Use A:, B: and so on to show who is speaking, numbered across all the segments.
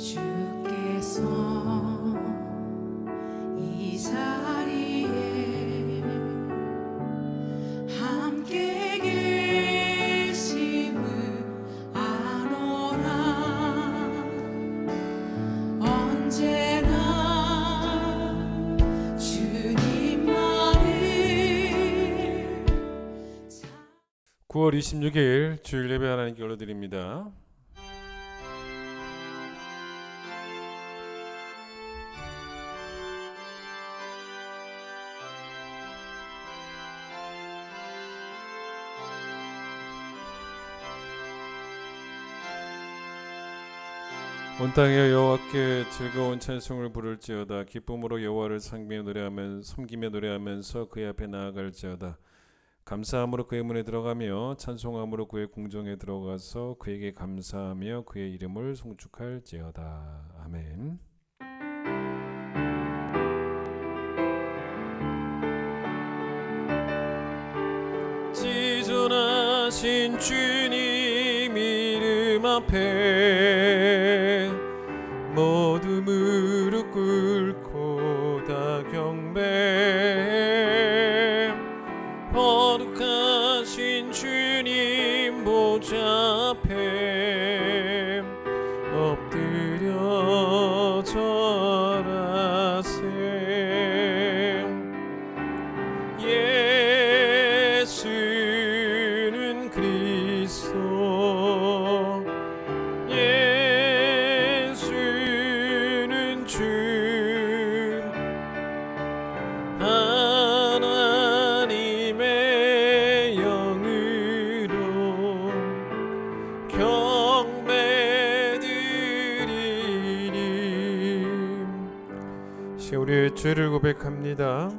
A: 주께서 이 자리에 함께 계심을 아노라. 언제나 주님만을
B: 9월 26일 주일 예배 하나님께 올려드립니다. 온 땅에 여호와께 즐거운 찬송을 부를지어다. 기쁨으로 여호와를 섬기며 노래하면서 그의 앞에 나아갈지어다. 감사함으로 그의 문에 들어가며 찬송함으로 그의 궁정에 들어가서 그에게 감사하며 그의 이름을 송축할지어다. 아멘. 지존하신 주님 이름 앞에 모두 무릎 꿇고 다 경배. 거룩하신 주님 보좌 앞에 엎드려 절하세. 예수는 그리스도, 예수는 주, 하나님의 영으로 경배드리리. 우리의 죄를 고백합니다.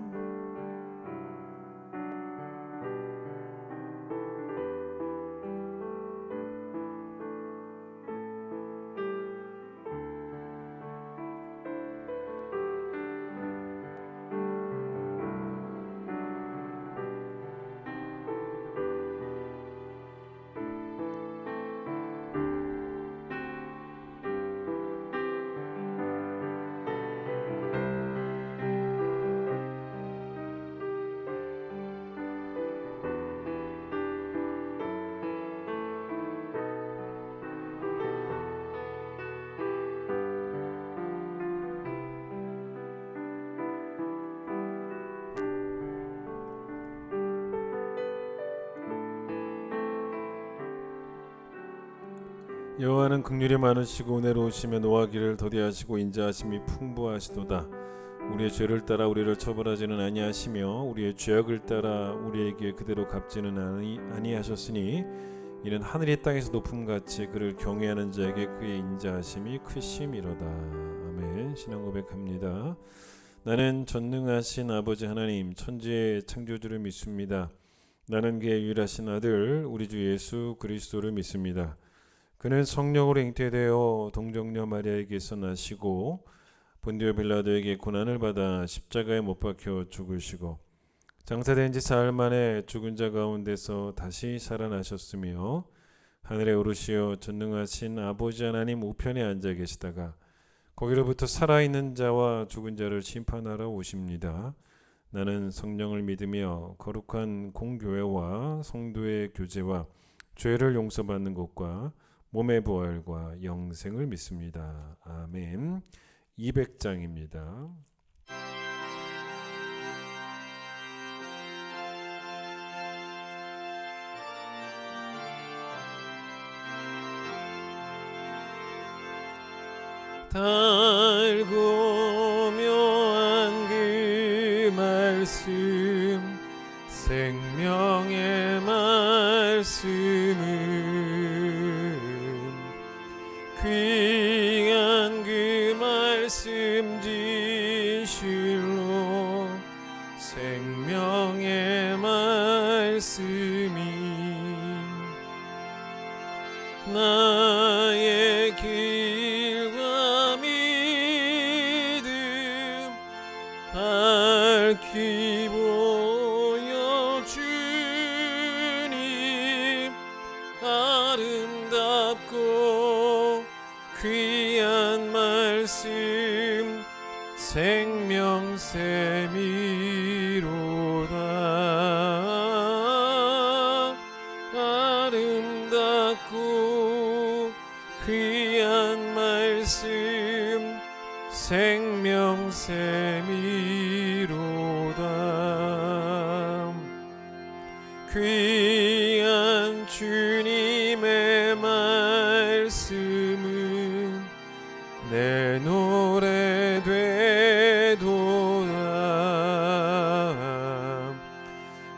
B: 여호와는 긍휼이 많으시고 은혜로우시며 노하기를 더디하시고 인자하심이 풍부하시도다. 우리의 죄를 따라 우리를 처벌하지는 아니하시며 우리의 죄악을 따라 우리에게 그대로 갚지는 아니하셨으니 이는 하늘이 땅에서 높음같이 그를 경외하는 자에게 그의 인자하심이 크심이로다. 아멘. 신앙 고백합니다. 나는 전능하신 아버지 하나님 천지의 창조주를 믿습니다. 나는 그의 유일하신 아들 우리 주 예수 그리스도를 믿습니다. 그는 성령으로 잉태되어 동정녀 마리아에게서 나시고 본디오 빌라도에게 고난을 받아 십자가에 못 박혀 죽으시고 장사된 지 사흘 만에 죽은 자 가운데서 다시 살아나셨으며 하늘에 오르시어 전능하신 아버지 하나님 우편에 앉아 계시다가 거기로부터 살아있는 자와 죽은 자를 심판하러 오십니다. 나는 성령을 믿으며 거룩한 공교회와 성도의 교제와 죄를 용서받는 것과 몸의 부활과 영생을 믿습니다. 아멘. 200장입니다. 달고 묘한 그 말씀 생명의 말씀은 귀한 그 말씀 진실로 생명의 말씀이 나의 길과 믿음 밝히 보여주니 아름답고 귀한 말씀 생명샘이로다. 아름답고 귀한 말씀 생명샘이로다. 귀한 주님의 말씀은 내 노래 되도다.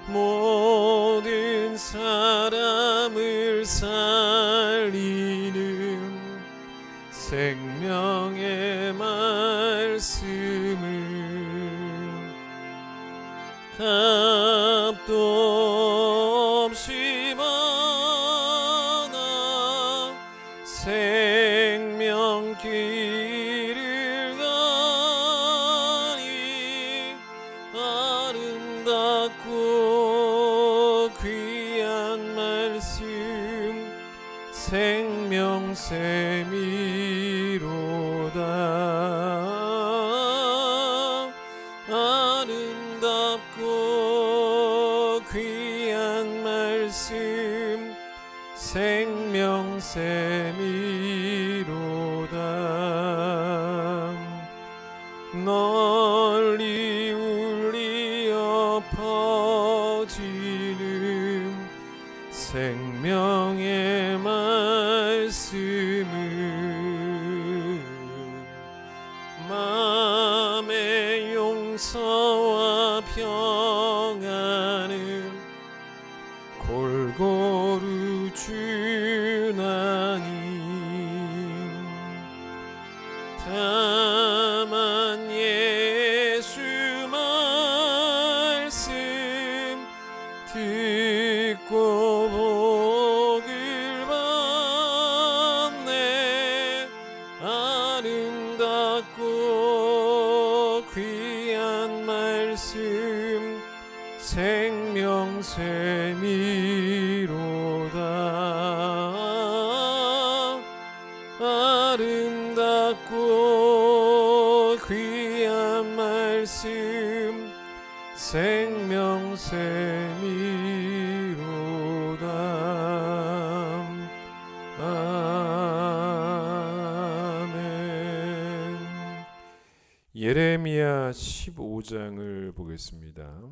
B: 모든 사람을 살리는 생명의 말씀은 값도 없이 많아 생명길을 가니 아름답고 귀한 말씀 생명샘이로다. 아름답고 귀한 말씀 생명샘이로다. 널리 울리어 퍼지는 생명의 말씀은 마음의 용서와 평안을 골고루 주나니 다만 예수 말씀 듣고 복을 받네. 아름답고 귀한 말씀 생명샘이로다. 아름답고 귀한 말씀 생명샘이로다. 아멘. 예레미야 15장을 보겠습니다.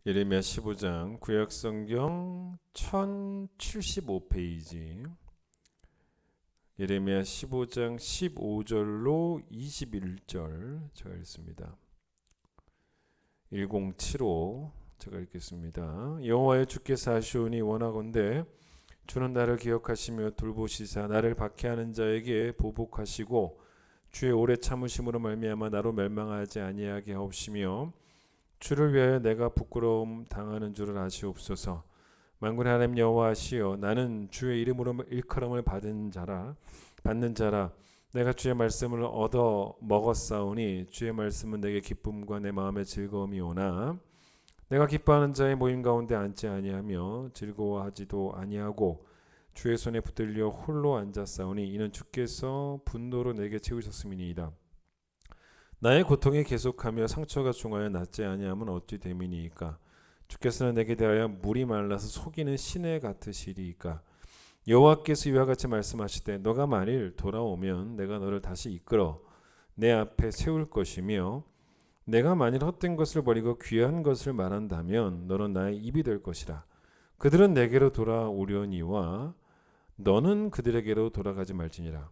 B: 예레미야 15장 구약성경 1075페이지 예레미야 15장 15절로 21절 제가 읽습니다. 1075 제가 읽겠습니다. 여호와여 주께서 하시오니 원하건대 주는 나를 기억하시며 돌보시사 나를 박해하는 자에게 보복하시고 주의 오래 참으심으로 말미암아 나로 멸망하지 아니하게 하옵시며 주를 위하여 내가 부끄러움 당하는 줄을 아시옵소서. 만군의 하나님 여호와시여 나는 주의 이름으로 일컬음을 받는 자라 내가 주의 말씀을 얻어 먹었사오니 주의 말씀은 내게 기쁨과 내 마음의 즐거움이오나 내가 기뻐하는 자의 모임 가운데 앉지 아니하며 즐거워하지도 아니하고 주의 손에 붙들려 홀로 앉았사오니 이는 주께서 분노로 내게 채우셨음이니이다. 나의 고통이 계속하며 상처가 중하여 낫지 아니함은 어찌 됨이니이까. 주께서는 내게 대하여 물이 말라서 속이는 시내 같으시리이까. 여호와께서 이와 같이 말씀하시되 너가 만일 돌아오면 내가 너를 다시 이끌어 내 앞에 세울 것이며 내가 만일 헛된 것을 버리고 귀한 것을 말한다면 너는 나의 입이 될 것이라. 그들은 내게로 돌아오려니와 너는 그들에게로 돌아가지 말지니라.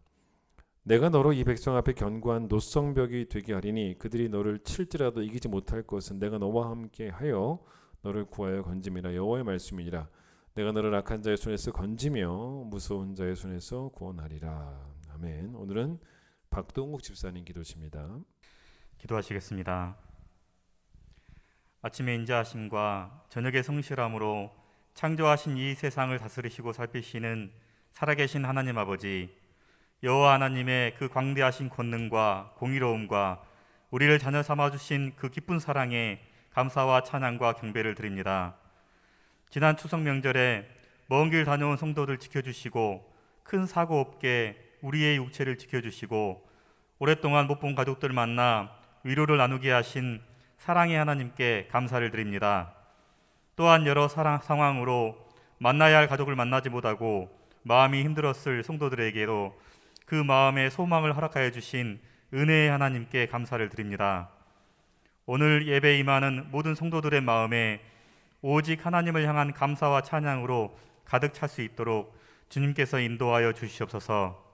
B: 내가 너로 이 백성 앞에 견고한 노성벽이 되게 하리니 그들이 너를 칠지라도 이기지 못할 것은 내가 너와 함께 하여 너를 구하여 건짐이라. 여호와의 말씀이니라. 내가 너를 악한 자의 손에서 건지며 무서운 자의 손에서 구원하리라. 아멘. 오늘은 박동국 집사님 기도십니다.
C: 기도하시겠습니다. 아침의 인자하심과 저녁의 성실함으로 창조하신 이 세상을 다스리시고 살피시는 살아계신 하나님 아버지, 여호와 하나님의 그 광대하신 권능과 공의로움과 우리를 자녀 삼아주신 그 기쁜 사랑에 감사와 찬양과 경배를 드립니다. 지난 추석 명절에 먼 길 다녀온 성도들 지켜주시고 큰 사고 없게 우리의 육체를 지켜주시고 오랫동안 못 본 가족들 만나 위로를 나누게 하신 사랑의 하나님께 감사를 드립니다. 또한 여러 상황으로 만나야 할 가족을 만나지 못하고 마음이 힘들었을 성도들에게도 그 마음의 소망을 허락하여 주신 은혜의 하나님께 감사를 드립니다. 오늘 예배에 임하는 모든 성도들의 마음에 오직 하나님을 향한 감사와 찬양으로 가득 찰 수 있도록 주님께서 인도하여 주시옵소서.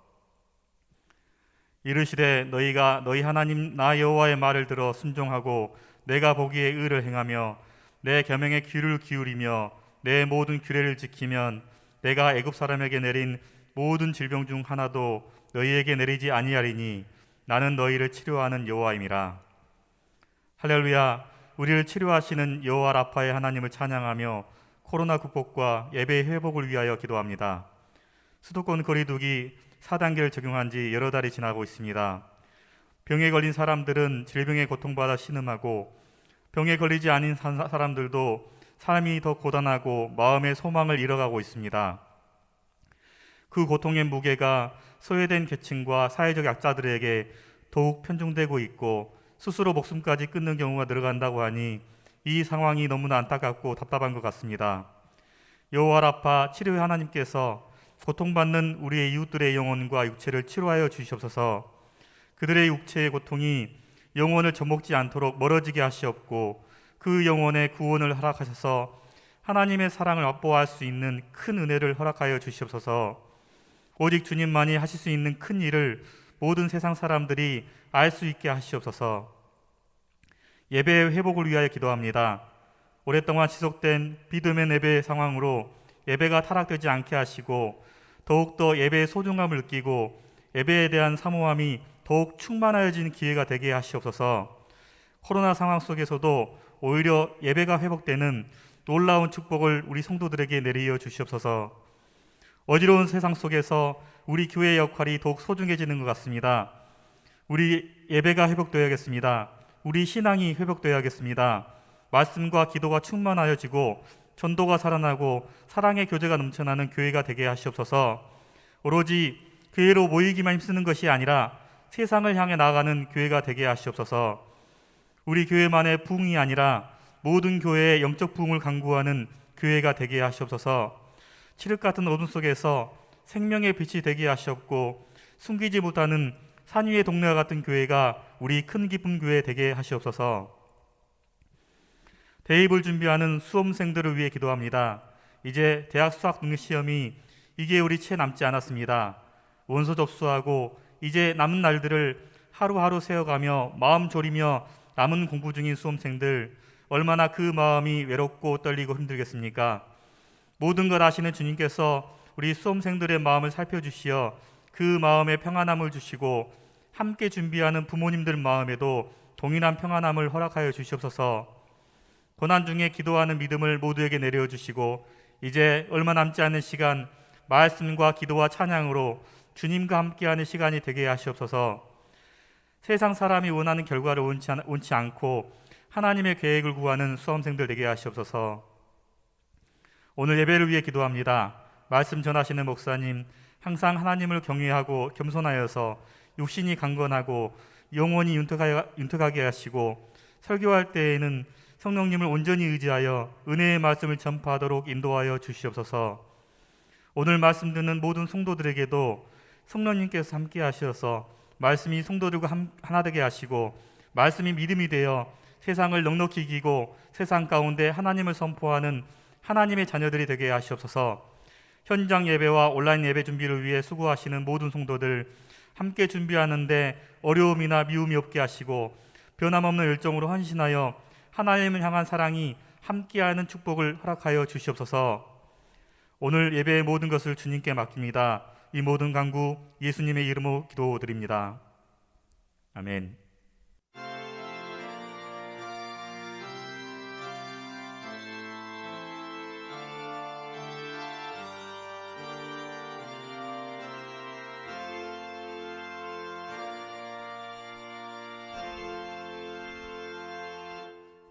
C: 이르시되 너희가 너희 하나님 나 여호와의 말을 들어 순종하고 내가 보기에 의를 행하며 내 계명에 귀를 기울이며 내 모든 규례를 지키면 내가 애굽 사람에게 내린 모든 질병 중 하나도 너희에게 내리지 아니하리니 나는 너희를 치료하는 여호와임이라. 할렐루야. 우리를 치료하시는 여호와 라파의 하나님을 찬양하며 코로나 극복과 예배의 회복을 위하여 기도합니다. 수도권 거리두기 4단계를 적용한 지 여러 달이 지나고 있습니다. 병에 걸린 사람들은 질병에 고통받아 신음하고 병에 걸리지 않은 사람들도 삶이 더 고단하고 마음의 소망을 잃어가고 있습니다. 그 고통의 무게가 소외된 계층과 사회적 약자들에게 더욱 편중되고 있고 스스로 목숨까지 끊는 경우가 늘어간다고 하니 이 상황이 너무나 안타깝고 답답한 것 같습니다. 여호와 라파 치료의 하나님께서 고통받는 우리의 이웃들의 영혼과 육체를 치료하여 주시옵소서. 그들의 육체의 고통이 영혼을 젖먹지 않도록 멀어지게 하시옵고 그 영혼의 구원을 허락하셔서 하나님의 사랑을 맛보아할 수 있는 큰 은혜를 허락하여 주시옵소서. 오직 주님만이 하실 수 있는 큰 일을 모든 세상 사람들이 알 수 있게 하시옵소서. 예배의 회복을 위하여 기도합니다. 오랫동안 지속된 비듬의 예배 상황으로 예배가 타락되지 않게 하시고 더욱더 예배의 소중함을 느끼고 예배에 대한 사모함이 더욱 충만하여지는 기회가 되게 하시옵소서. 코로나 상황 속에서도 오히려 예배가 회복되는 놀라운 축복을 우리 성도들에게 내리어 주시옵소서. 어지러운 세상 속에서 우리 교회의 역할이 더욱 소중해지는 것 같습니다. 우리 예배가 회복되어야겠습니다. 우리 신앙이 회복되어야겠습니다. 말씀과 기도가 충만하여지고 전도가 살아나고 사랑의 교제가 넘쳐나는 교회가 되게 하시옵소서. 오로지 교회로 모이기만 힘쓰는 것이 아니라 세상을 향해 나아가는 교회가 되게 하시옵소서. 우리 교회만의 부흥이 아니라 모든 교회의 영적 부흥을 강구하는 교회가 되게 하시옵소서. 칠흑 같은 어둠 속에서 생명의 빛이 되게 하시옵고 숨기지 못하는 산 위의 동네와 같은 교회가 우리 큰 기쁨 교회 되게 하시옵소서. 대입을 준비하는 수험생들을 위해 기도합니다. 이제 대학 수학 능력 시험이 2개월이 채 남지 않았습니다. 원서 접수하고 이제 남은 날들을 하루하루 세어가며 마음 졸이며 남은 공부 중인 수험생들, 얼마나 그 마음이 외롭고 떨리고 힘들겠습니까? 모든 걸 아시는 주님께서 우리 수험생들의 마음을 살펴주시어 그 마음에 평안함을 주시고 함께 준비하는 부모님들 마음에도 동일한 평안함을 허락하여 주시옵소서. 고난 중에 기도하는 믿음을 모두에게 내려주시고 이제 얼마 남지 않은 시간 말씀과 기도와 찬양으로 주님과 함께하는 시간이 되게 하시옵소서. 세상 사람이 원하는 결과를 원치 않고 하나님의 계획을 구하는 수험생들 되게 하시옵소서. 오늘 예배를 위해 기도합니다. 말씀 전하시는 목사님 항상 하나님을 경외하고 겸손하여서 육신이 강건하고 영혼이 윤택하게 하시고 설교할 때에는 성령님을 온전히 의지하여 은혜의 말씀을 전파하도록 인도하여 주시옵소서. 오늘 말씀 듣는 모든 성도들에게도 성령님께서 함께 하셔서 말씀이 성도들과 하나 되게 하시고 말씀이 믿음이 되어 세상을 넉넉히 이기고 세상 가운데 하나님을 선포하는 하나님의 자녀들이 되게 하시옵소서. 현장 예배와 온라인 예배 준비를 위해 수고하시는 모든 성도들 함께 준비하는데 어려움이나 미움이 없게 하시고 변함없는 열정으로 헌신하여 하나님을 향한 사랑이 함께하는 축복을 허락하여 주시옵소서. 오늘 예배의 모든 것을 주님께 맡깁니다. 이 모든 간구 예수님의 이름으로 기도드립니다. 아멘.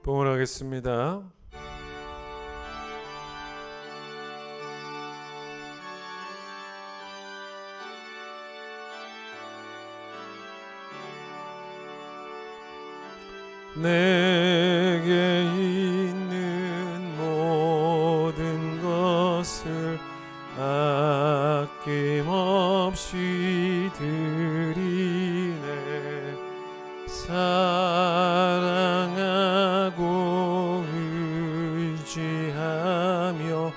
B: 봉헌하겠습니다. 내게 있는 모든 것을 아낌없이 드리네. 사랑하고 의지하며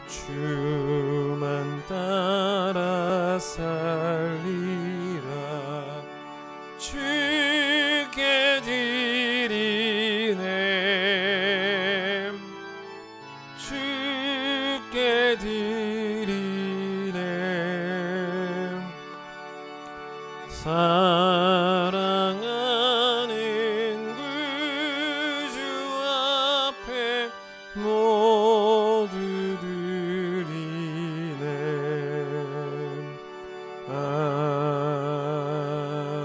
B: 주만 따라 살리라. 주께 드리네. 주께 드리네. 사랑하는 구주 앞에 모두 드리네.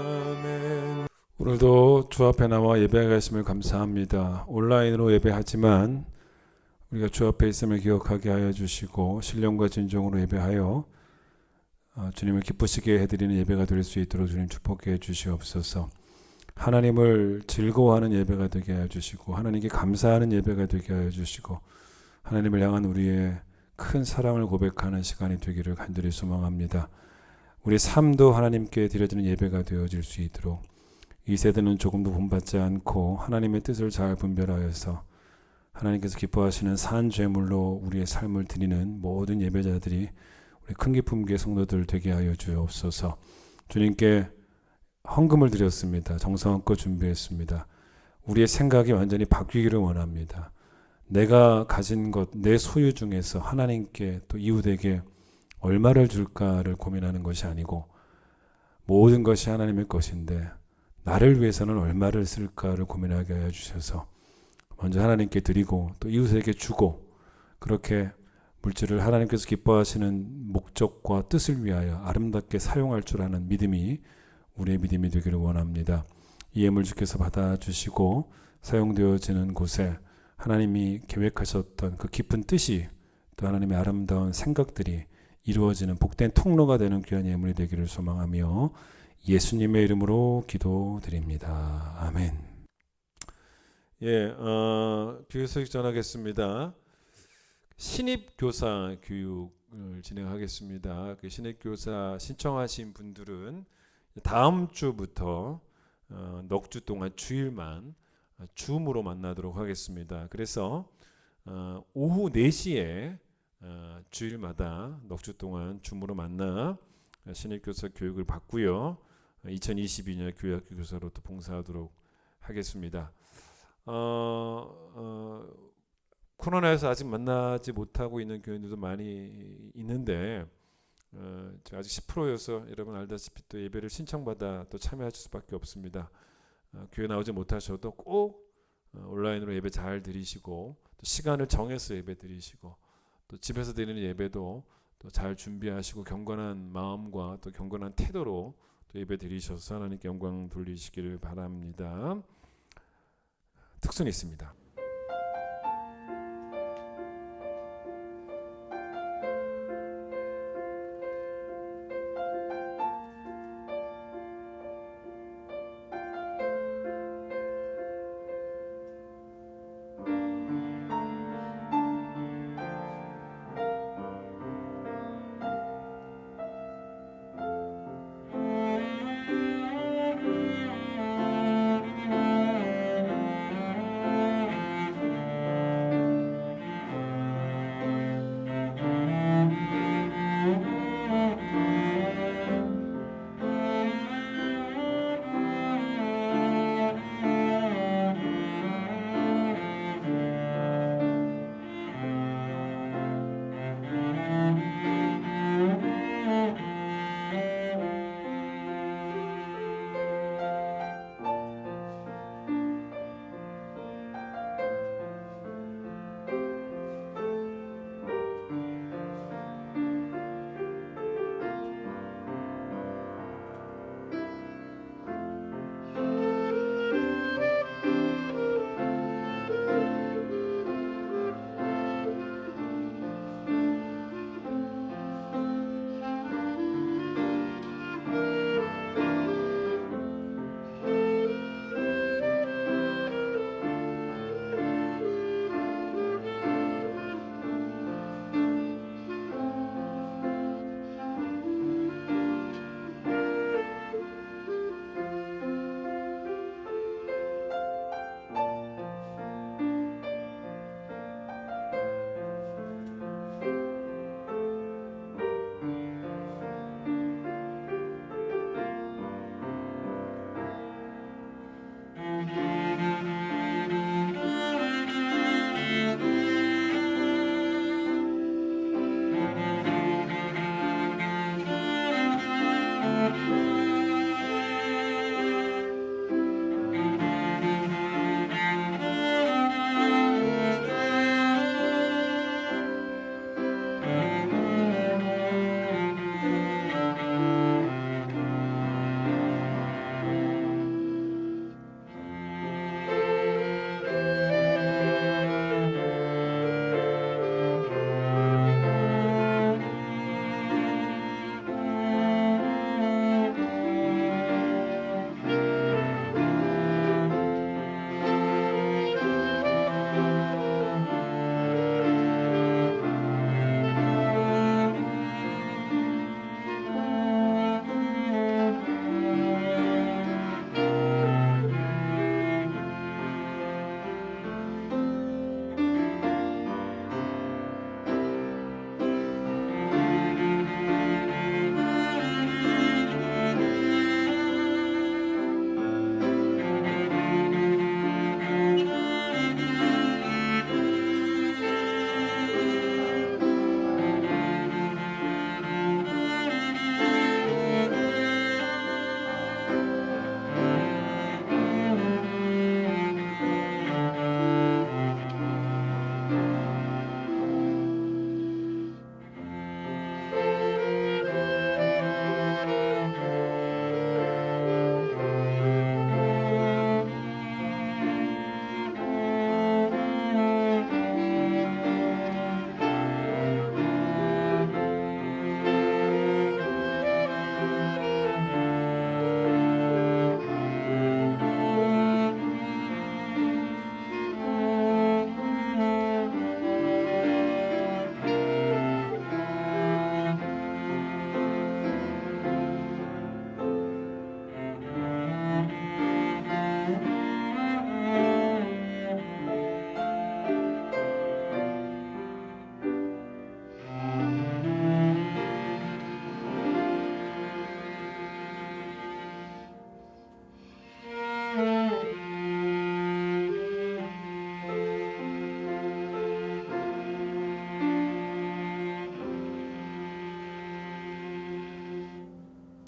B: 아멘. 오늘도 주 앞에 나와 예배하심을 감사합니다. 온라인으로 예배하지만 우리가 주 앞에 있음을 기억하게 하여 주시고 신령과 진정으로 예배하여 주님을 기쁘시게 해드리는 예배가 될 수 있도록 주님 축복해 주시옵소서. 하나님을 즐거워하는 예배가 되게 하여 주시고 하나님께 감사하는 예배가 되게 하여 주시고 하나님을 향한 우리의 큰 사랑을 고백하는 시간이 되기를 간절히 소망합니다. 우리 삶도 하나님께 드려지는 예배가 되어질 수 있도록 이 세대는 조금도 본받지 않고 하나님의 뜻을 잘 분별하여서 하나님께서 기뻐하시는 산 제물로 우리의 삶을 드리는 모든 예배자들이 우리 큰 기쁨의 성도들 되게 하여 주옵소서. 주님께 헌금을 드렸습니다. 정성껏 준비했습니다. 우리의 생각이 완전히 바뀌기를 원합니다. 내가 가진 것, 내 소유 중에서 하나님께 또 이웃에게 얼마를 줄까를 고민하는 것이 아니고 모든 것이 하나님의 것인데 나를 위해서는 얼마를 쓸까를 고민하게 하여 주셔서 먼저 하나님께 드리고 또 이웃에게 주고 그렇게 물질을 하나님께서 기뻐하시는 목적과 뜻을 위하여 아름답게 사용할 줄 아는 믿음이 우리의 믿음이 되기를 원합니다. 이 예물 주께서 받아주시고 사용되어지는 곳에 하나님이 계획하셨던 그 깊은 뜻이 또 하나님의 아름다운 생각들이 이루어지는 복된 통로가 되는 귀한 예물이 되기를 소망하며 예수님의 이름으로 기도드립니다. 아멘. 교회소식 전하겠습니다. 신입교사 교육을 진행하겠습니다. 그 신입교사 신청하신 분들은 다음 주부터 넉 주 동안 주일만 줌으로 만나도록 하겠습니다. 그래서 오후 4시에 주일마다 넉 주 동안 줌으로 만나 신입교사 교육을 받고요. 2022년 교회학교 교사로 또 봉사하도록 하겠습니다. 코로나에서 아직 만나지 못하고 있는 교인들도 많이 있는데 아직 10%여서 여러분 알다시피 또 예배를 신청받아 또 참여하실 수밖에 없습니다. 교회 나오지 못하셔도 꼭 온라인으로 예배 잘 드리시고 또 시간을 정해서 예배 드리시고 또 집에서 드리는 예배도 또 잘 준비하시고 경건한 마음과 또 경건한 태도로 또 예배 드리셔서 하나님께 영광 돌리시기를 바랍니다. 특순이 있습니다.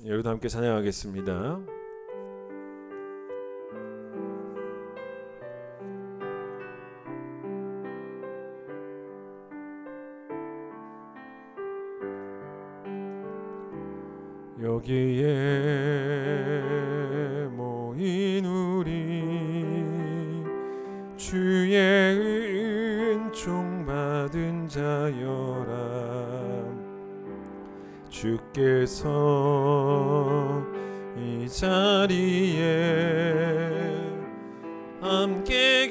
B: 여러분도 함께 찬양하겠습니다. 여기에 모인 우리 주의 은총 받은 자여라. 주께서 이 자리에 함께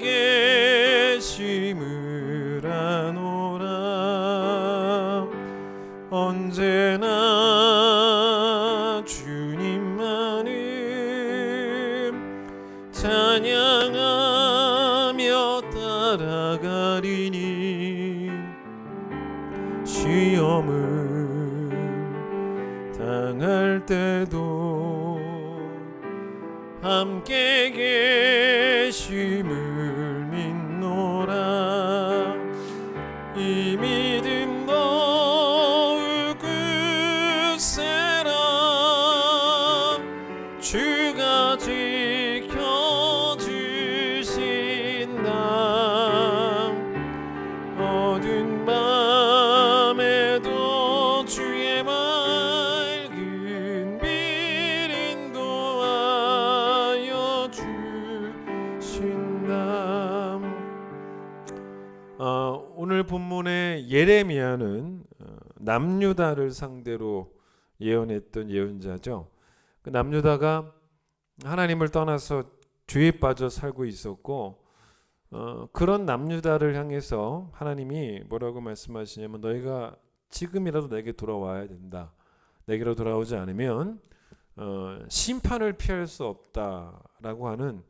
B: 계심을 아노라. 언제나 주님만을 찬양하며 따라가리니 시험을 당할 때도 함께 계심을 믿노라. 이 믿음 더욱 굳세라. 주가 지켜주신다. 어두운 밤에도 주의 맑은 빛 인도하여 주신다. 오늘 본문의 예레미야는 남유다를 상대로 예언했던 예언자죠. 그 남유다가 하나님을 떠나서 죄에 빠져 살고 있었고, 그런 남유다를 향해서 하나님이 뭐라고 말씀하시냐면 너희가 지금이라도 내게 돌아와야 된다. 내게로 돌아오지 않으면 심판을 피할 수 없다라고 하는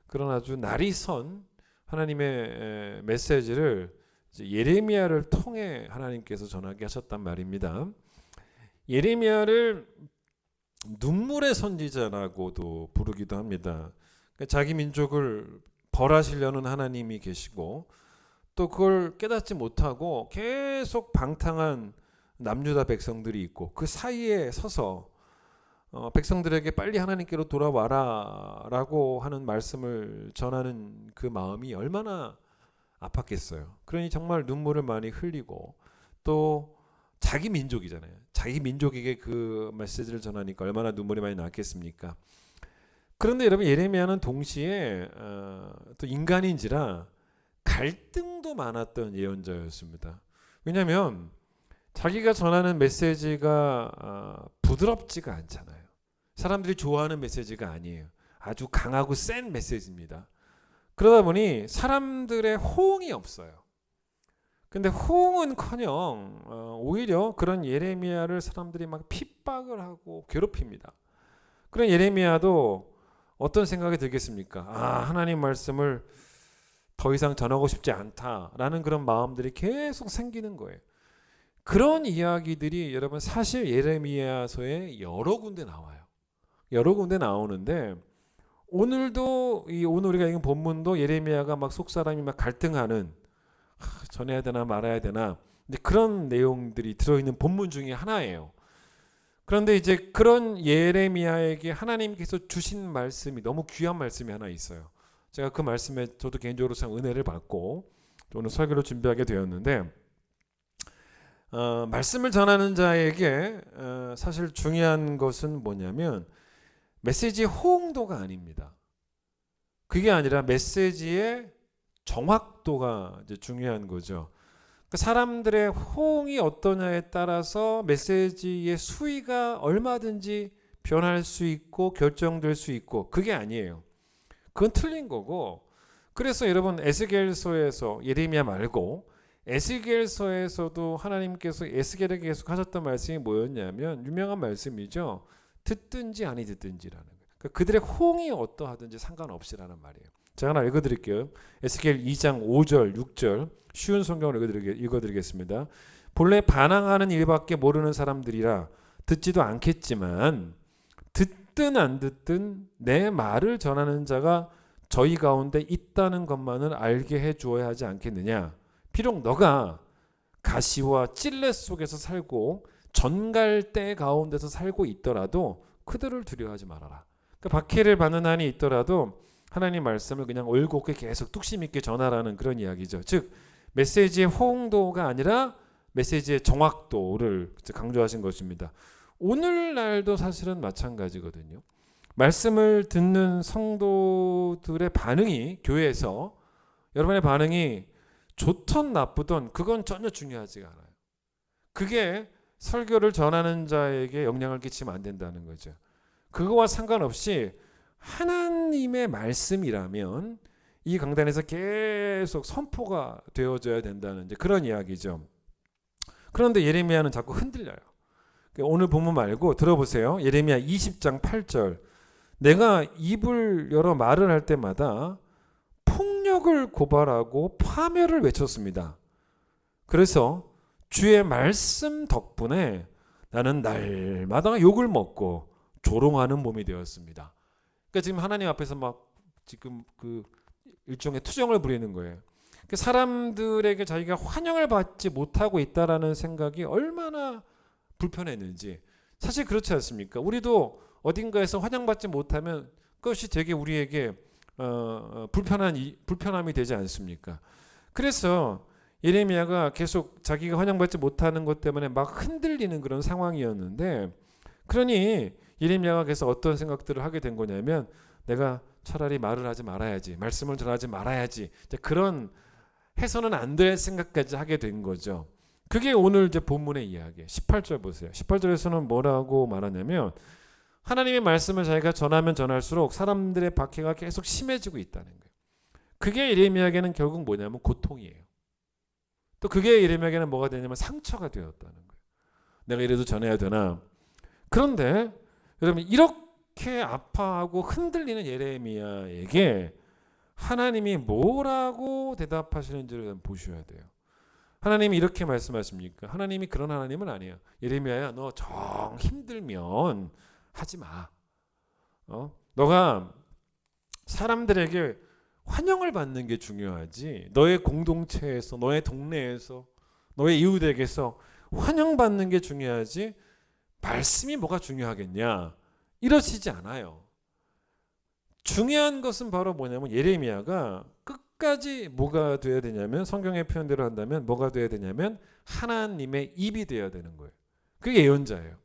B: 그런 아주 날이 선 하나님의 메시지를 예레미야를 통해 하나님께서 전하게 하셨단 말입니다. 예레미야를 눈물의 선지자라고도 부르기도 합니다. 그러니까 자기 민족을 벌하시려는 하나님이 계시고 또 그걸 깨닫지 못하고 계속 방탕한 남유다 백성들이 있고 그 사이에 서서 백성들에게 빨리 하나님께로 돌아와라 라고 하는 말씀을 전하는 그 마음이 얼마나 아팠겠어요. 그러니 정말 눈물을 많이 흘리고 또 자기 민족이잖아요. 자기 민족에게 그 메시지를 전하니까 얼마나 눈물이 많이 났겠습니까? 그런데 여러분 예레미야는 동시에 또 인간인지라 갈등도 많았던 예언자였습니다. 왜냐하면 자기가 전하는 메시지가 부드럽지가 않잖아요. 사람들이 좋아하는 메시지가 아니에요. 아주 강하고 센 메시지입니다. 그러다 보니 사람들의 호응이 없어요. 근데 호응은커녕 오히려 그런 예레미야를 사람들이 막 핍박을 하고 괴롭힙니다. 그런 예레미야도 어떤 생각이 들겠습니까? 하나님 말씀을 더 이상 전하고 싶지 않다라는 그런 마음들이 계속 생기는 거예요. 그런 이야기들이 여러분 사실 예레미야서에 여러 군데 나와요. 여러 군데 나오는데 오늘도 오늘 우리가 읽은 본문도 예레미야가 막 속사람이 막 갈등하는 전해야 되나 말아야 되나 그런 내용들이 들어있는 본문 중에 하나예요. 그런데 이제 그런 예레미야에게 하나님께서 주신 말씀이 너무 귀한 말씀이 하나 있어요. 제가 그 말씀에 저도 개인적으로 참 은혜를 받고 오늘 설교를 준비하게 되었는데 말씀을 전하는 자에게 사실 중요한 것은 뭐냐면 메시지의 호응도가 아닙니다. 그게 아니라 메시지의 정확도가 이제 중요한 거죠. 사람들의 호응이 어떠냐에 따라서 메시지의 수위가 얼마든지 변할 수 있고 결정될 수 있고 그게 아니에요. 그건 틀린 거고 그래서 여러분 에스겔서에서 예레미야 말고 에스겔서에서도 하나님께서 에스겔에게 계속 하셨던 말씀이 뭐였냐면 유명한 말씀이죠. 듣든지 아니 듣든지라는 거예요. 그러니까 그들의 호응이 어떠하든지 상관없이라는 말이에요. 제가 하나 읽어드릴게요. 에스겔 2장 5절 6절 쉬운 성경을 읽어드리겠습니다. 본래 반항하는 일밖에 모르는 사람들이라 듣지도 않겠지만 듣든 안 듣든 내 말을 전하는 자가 저희 가운데 있다는 것만을 알게 해주어야 하지 않겠느냐. 비록 너가 가시와 찔레 속에서 살고 전갈대 가운데서 살고 있더라도 그들을 두려워하지 말아라. 그러니까 박해를 받는 한이 있더라도 하나님 말씀을 그냥 올곧게 계속 뚝심 있게 전하라는 그런 이야기죠. 즉 메시지의 호응도가 아니라 메시지의 정확도를 강조하신 것입니다. 오늘날도 사실은 마찬가지거든요. 말씀을 듣는 성도들의 반응이 교회에서 여러분의 반응이 좋든 나쁘든 그건 전혀 중요하지가 않아요. 그게 설교를 전하는 자에게 영향을 끼치면 안 된다는 거죠. 그거와 상관없이 하나님의 말씀이라면 이 강단에서 계속 선포가 되어져야 된다는 이제 그런 이야기죠. 그런데 예레미야는 자꾸 흔들려요. 오늘 본문 말고 들어보세요. 예레미야 20장 8절. 내가 입을 열어 말을 할 때마다 폭력을 고발하고 파멸을 외쳤습니다. 그래서 주의 말씀 덕분에 나는 날마다 욕을 먹고 조롱하는 몸이 되었습니다. 그러니까 지금 하나님 앞에서 막 지금 그 일종의 투정을 부리는 거예요. 사람들에게 자기가 환영을 받지 못하고 있다라는 생각이 얼마나 불편했는지. 사실 그렇지 않습니까? 우리도 어딘가에서 환영받지 못하면 그것이 되게 우리에게 불편함이 되지 않습니까? 그래서 예레미야가 계속 자기가 환영받지 못하는 것 때문에 막 흔들리는 그런 상황이었는데, 그러니 예레미야가 계속 어떤 생각들을 하게 된 거냐면, 내가 차라리 말을 하지 말아야지, 말씀을 전하지 말아야지, 그런 해서는 안 될 생각까지 하게 된 거죠. 그게 오늘 이제 본문의 이야기예요. 18절 보세요. 18절에서는 뭐라고 말하냐면, 하나님의 말씀을 자기가 전하면 전할수록 사람들의 박해가 계속 심해지고 있다는 거예요. 그게 예레미야에게는 결국 뭐냐면 고통이에요. 또 그게 예레미야에게는 뭐가 되냐면 상처가 되었다는 거예요. 내가 이래도 전해야 되나? 그런데 여러분, 이렇게 아파하고 흔들리는 예레미야에게 하나님이 뭐라고 대답하시는지를 보셔야 돼요. 하나님이 이렇게 말씀하십니까? 하나님이 그런 하나님은 아니에요. 예레미야야, 너 정 힘들면 하지 마. 너가 사람들에게 환영을 받는 게 중요하지, 너의 공동체에서, 너의 동네에서, 너의 이웃에게서 환영받는 게 중요하지 말씀이 뭐가 중요하겠냐, 이러시지 않아요. 중요한 것은 바로 뭐냐면 예레미야가 끝까지 뭐가 돼야 되냐면, 성경의 표현대로 한다면 뭐가 돼야 되냐면 하나님의 입이 돼야 되는 거예요. 그게 예언자예요.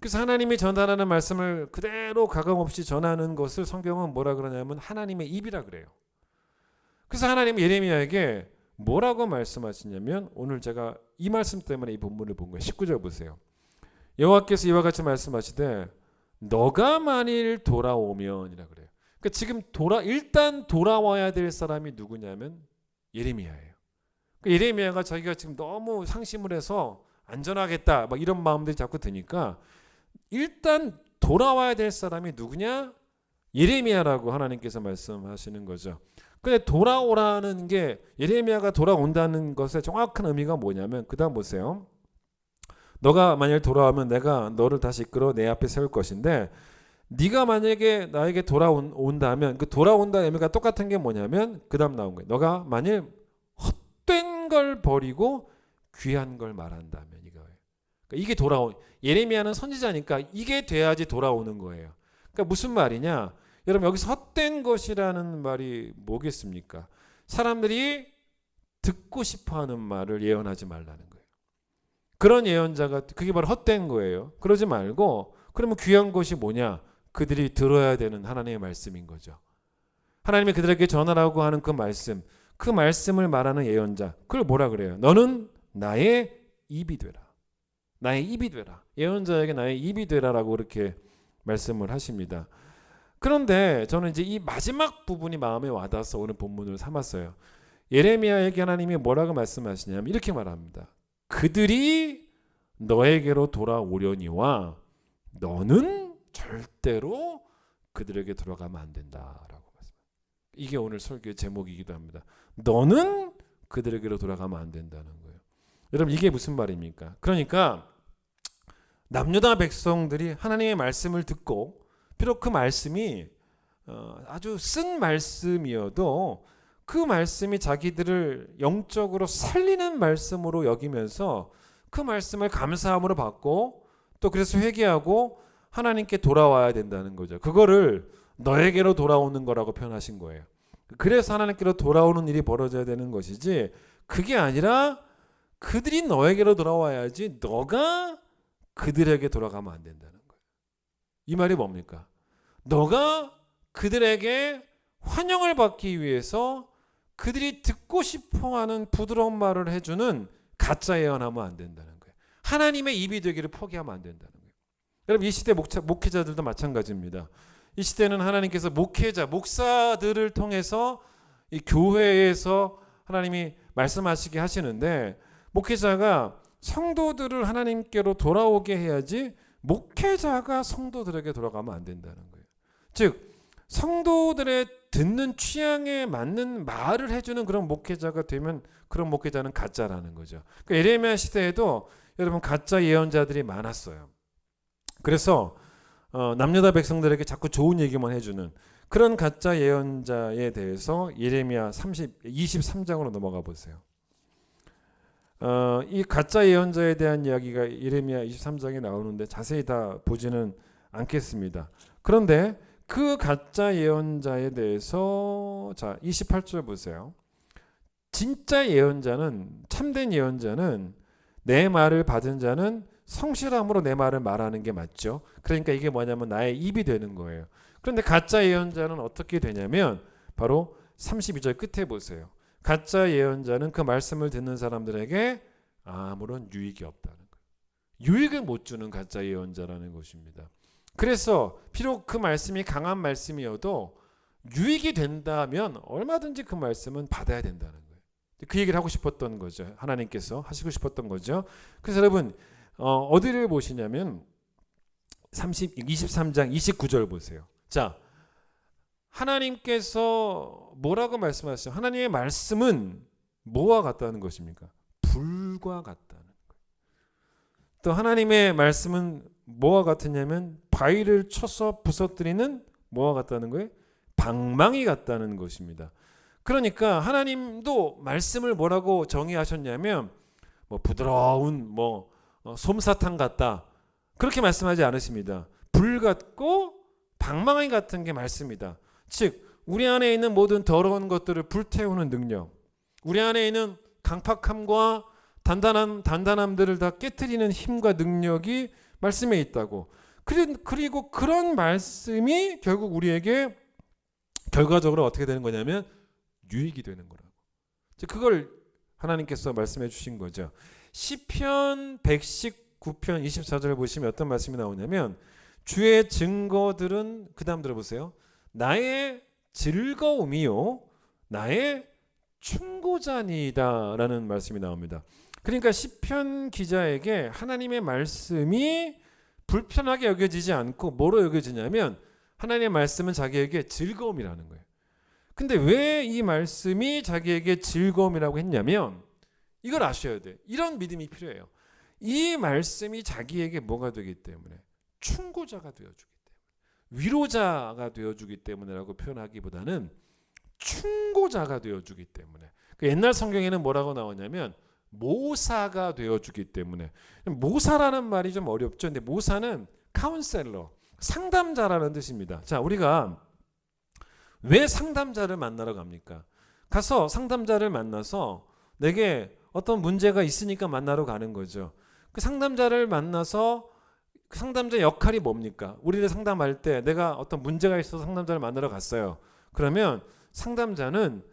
B: 그래서 하나님이 전하라는 말씀을 그대로 가감없이 전하는 것을 성경은 뭐라 그러냐면 하나님의 입이라 그래요. 그래서 하나님은 예레미야에게 뭐라고 말씀하시냐면, 오늘 제가 이 말씀 때문에 이 본문을 본 거예요. 19절 보세요. 여호와께서 이와 같이 말씀하시되 너가 만일 돌아오면이라 그래요. 그러니까 지금 일단 돌아와야 될 사람이 누구냐면 예레미야예요. 그러니까 예레미야가 자기가 지금 너무 상심을 해서 안전하겠다 막 이런 마음들이 자꾸 드니까 일단 돌아와야 될 사람이 누구냐? 예레미야라고 하나님께서 말씀하시는 거죠. 근데 돌아오라는 게, 예레미야가 돌아온다는 것의 정확한 의미가 뭐냐면, 그 다음 보세요. 너가 만약 돌아오면 내가 너를 다시 이끌어 내 앞에 세울 것인데, 네가 만약에 나에게 돌아온다면, 그 돌아온다는 의미가 똑같은 게 뭐냐면 그 다음 나온 거예요. 너가 만일 헛된 걸 버리고 귀한 걸 말한다면, 이거예요. 그러니까 이게 예레미야는 선지자니까 이게 돼야지 돌아오는 거예요. 그러니까 무슨 말이냐? 여러분, 여기서 헛된 것이라는 말이 뭐겠습니까? 사람들이 듣고 싶어하는 말을 예언하지 말라는 거예요. 그런 예언자가, 그게 바로 헛된 거예요. 그러지 말고, 그러면 귀한 것이 뭐냐? 그들이 들어야 되는 하나님의 말씀인 거죠. 하나님이 그들에게 전하라고 하는 그 말씀을 말하는 예언자, 그걸 뭐라 그래요? 너는 나의 입이 되라. 나의 입이 되라. 예언자에게 나의 입이 되라라고 그렇게 말씀을 하십니다. 그런데 저는 이제 이 마지막 부분이 마음에 와닿아서 오늘 본문을 삼았어요. 예레미야에게 하나님이 뭐라고 말씀하시냐면 이렇게 말합니다. 그들이 너에게로 돌아오려니와 너는 절대로 그들에게 돌아가면 안 된다라고 말씀합니다. 이게 오늘 설교의 제목이기도 합니다. 너는 그들에게로 돌아가면 안 된다는 거예요. 여러분, 이게 무슨 말입니까? 그러니까 남유다 백성들이 하나님의 말씀을 듣고, 비록 그 말씀이 아주 쓴 말씀이어도 그 말씀이 자기들을 영적으로 살리는 말씀으로 여기면서 그 말씀을 감사함으로 받고 또 그래서 회개하고 하나님께 돌아와야 된다는 거죠. 그거를 너에게로 돌아오는 거라고 표현하신 거예요. 그래서 하나님께로 돌아오는 일이 벌어져야 되는 것이지, 그게 아니라 그들이 너에게로 돌아와야지 너가 그들에게 돌아가면 안 된다는 거예요. 이 말이 뭡니까? 너가 그들에게 환영을 받기 위해서 그들이 듣고 싶어하는 부드러운 말을 해주는 가짜 예언하면 안 된다는 거예요. 하나님의 입이 되기를 포기하면 안 된다는 거예요. 여러분, 이 시대 목회자들도 마찬가지입니다. 이 시대는 하나님께서 목사들을 통해서 이 교회에서 하나님이 말씀하시게 하시는데, 목회자가 성도들을 하나님께로 돌아오게 해야지 목회자가 성도들에게 돌아가면 안 된다는 거예요. 즉 성도들의 듣는 취향에 맞는 말을 해주는 그런 목회자가 되면 그런 목회자는 가짜라는 거죠. 그러니까 예레미야 시대에도 여러분 가짜 예언자들이 많았어요. 그래서 남유다 백성들에게 자꾸 좋은 얘기만 해주는 그런 가짜 예언자에 대해서 예레미야 23장으로 넘어가 보세요. 이 가짜 예언자에 대한 이야기가 예레미야 23장에 나오는데 자세히 다 보지는 않겠습니다. 그런데 그 가짜 예언자에 대해서 자 28절 보세요. 진짜 예언자는, 참된 예언자는 내 말을 받은 자는 성실함으로 내 말을 말하는 게 맞죠. 그러니까 이게 뭐냐면 나의 입이 되는 거예요. 그런데 가짜 예언자는 어떻게 되냐면 바로 32절 끝에 보세요. 가짜 예언자는 그 말씀을 듣는 사람들에게 아무런 유익이 없다는 거예요. 유익을 못 주는 가짜 예언자라는 것입니다. 그래서 비록 그 말씀이 강한 말씀이어도 유익이 된다면 얼마든지 그 말씀은 받아야 된다는 거예요. 그 얘기를 하고 싶었던 거죠. 하나님께서 하시고 싶었던 거죠. 그래서 여러분 어디를 보시냐면 23장 29절 보세요. 자, 하나님께서 뭐라고 말씀하셨어요? 하나님의 말씀은 뭐와 같다는 것입니까? 불과 같다는 거예요. 또 하나님의 말씀은 뭐와 같으냐면 바위를 쳐서 부서뜨리는 뭐와 같다는 거예요? 방망이 같다는 것입니다. 그러니까 하나님도 말씀을 뭐라고 정의하셨냐면 뭐 부드러운 솜사탕 같다, 그렇게 말씀하지 않으십니다. 불 같고 방망이 같은 게 말씀이다. 즉 우리 안에 있는 모든 더러운 것들을 불태우는 능력, 우리 안에 있는 강팍함과 단단함들을 다 깨트리는 힘과 능력이 말씀에 있다고. 그리고 그런 말씀이 결국 우리에게 결과적으로 어떻게 되는 거냐면 유익이 되는 거라고. 즉 그걸 하나님께서 말씀해 주신 거죠. 시편 119편 24절을 보시면 어떤 말씀이 나오냐면 주의 증거들은, 그 다음 들어보세요, 나의 즐거움이요 나의 충고자니이다 라는 말씀이 나옵니다. 그러니까 시편 기자에게 하나님의 말씀이 불편하게 여겨지지 않고 뭐로 여겨지냐면 하나님의 말씀은 자기에게 즐거움이라는 거예요. 근데 왜 이 말씀이 자기에게 즐거움이라고 했냐면 이걸 아셔야 돼요. 이런 믿음이 필요해요. 이 말씀이 자기에게 뭐가 되기 때문에? 충고자가 되어주기 때문에, 위로자가 되어주기 때문에라고 표현하기보다는 충고자가 되어주기 때문에. 그 옛날 성경에는 뭐라고 나오냐면 모사가 되어주기 때문에. 모사라는 말이 좀 어렵죠. 근데 모사는 카운셀러, 상담자라는 뜻입니다. 자, 우리가 왜 상담자를 만나러 갑니까? 가서 상담자를 만나서 내게 어떤 문제가 있으니까 만나러 가는 거죠. 그 상담자를 만나서 그 상담자 역할이 뭡니까? 우리를 상담할 때 내가 어떤 문제가 있어서 상담자를 만나러 갔어요. 그러면 상담자는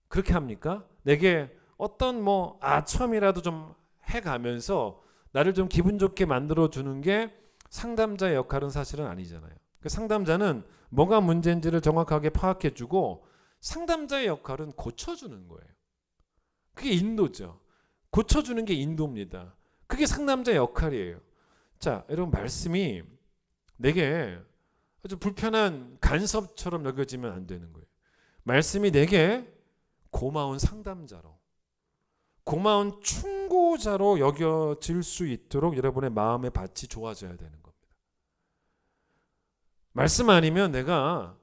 B: 그렇게 합니까? 내게 어떤 아첨이라도 좀 해가면서 나를 좀 기분 좋게 만들어 주는 게 상담자의 역할은 사실은 아니잖아요. 그 상담자는 뭐가 문제인지를 정확하게 파악해 주고 상담자의 역할은 고쳐주는 거예요. 그게 인도죠. 고쳐주는 게 인도입니다. 그게 상담자의 역할이에요. 자, 여러분, 말씀이 내게 아주 불편한 간섭처럼 여겨지면 안 되는 거예요. 말씀이 내게 고마운 상담자로, 고마운 충고자로 여겨질 수 있도록 여러분의 마음의 밭이 좋아져야 되는 겁니다. 말씀 아니면 내가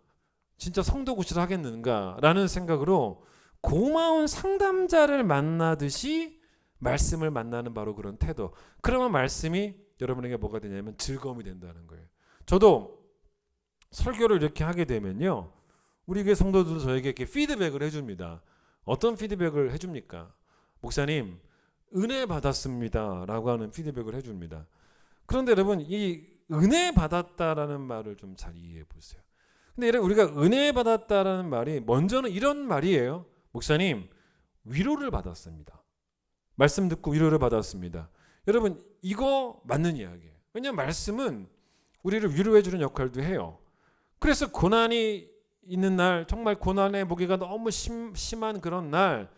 B: 진짜 성도 구실을 하겠는가라는 생각으로 고마운 상담자를 만나듯이 말씀을 만나는 바로 그런 태도. 그러면 말씀이 여러분에게 뭐가 되냐면 즐거움이 된다는 거예요. 저도 설교를 이렇게 하게 되면요, 우리 교회 성도들도 저에게 이렇게 피드백을 해줍니다. 어떤 피드백을 해줍니까? 목사님, 은혜 받았습니다 라고 하는 피드백을 해줍니다. 그런데 여러분, 이 은혜 받았다라는 말을 좀 잘 이해해 보세요. 근데 여러분, 우리가 은혜 받았다라는 말이 먼저는 이런 말이에요. 목사님, 위로를 받았습니다. 말씀 듣고 위로를 받았습니다. 여러분, 이거 맞는 이야기예요. 왜냐하면 말씀은 우리를 위로해 주는 역할도 해요. 그래서 고난이 있는 날, 정말 고난의 무게가 너무 심한 그런 날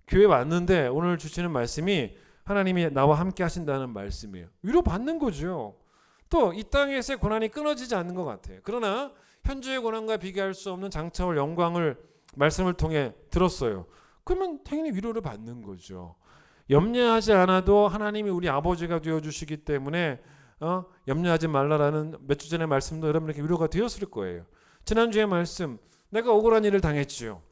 B: 교회 왔는데 오늘 주시는 말씀이 하나님이 나와 함께 하신다는 말씀이에요. 위로받는 거죠. 또 이 땅에서의 고난이 끊어지지 않는 것 같아요. 그러나 현재의 고난과 비교할 수 없는 장차올 영광을 말씀을 통해 들었어요. 그러면 당연히 위로를 받는 거죠. 염려하지 않아도 하나님이 우리 아버지가 되어주시기 때문에 염려하지 말라라는 몇 주 전의 말씀도 여러분에게 위로가 되었을 거예요. 지난주의 말씀, 내가 억울한 일을 당했지요.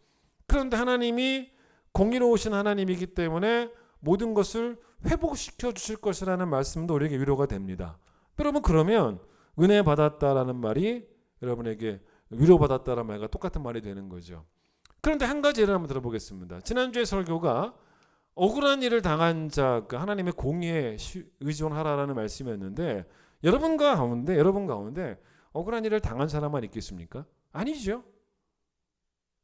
B: 그런데 하나님이 공의로우신 하나님이기 때문에 모든 것을 회복시켜 주실 것이라는 말씀도 우리에게 위로가 됩니다. 여러분, 그러면 은혜 받았다라는 말이 여러분에게 위로받았다라는 말과 똑같은 말이 되는 거죠. 그런데 한 가지 예를 한번 들어보겠습니다. 지난주에 설교가 억울한 일을 당한 자, 하나님의 공의에 의존하라라는 말씀이었는데 여러분 가운데 억울한 일을 당한 사람만 있겠습니까? 아니죠.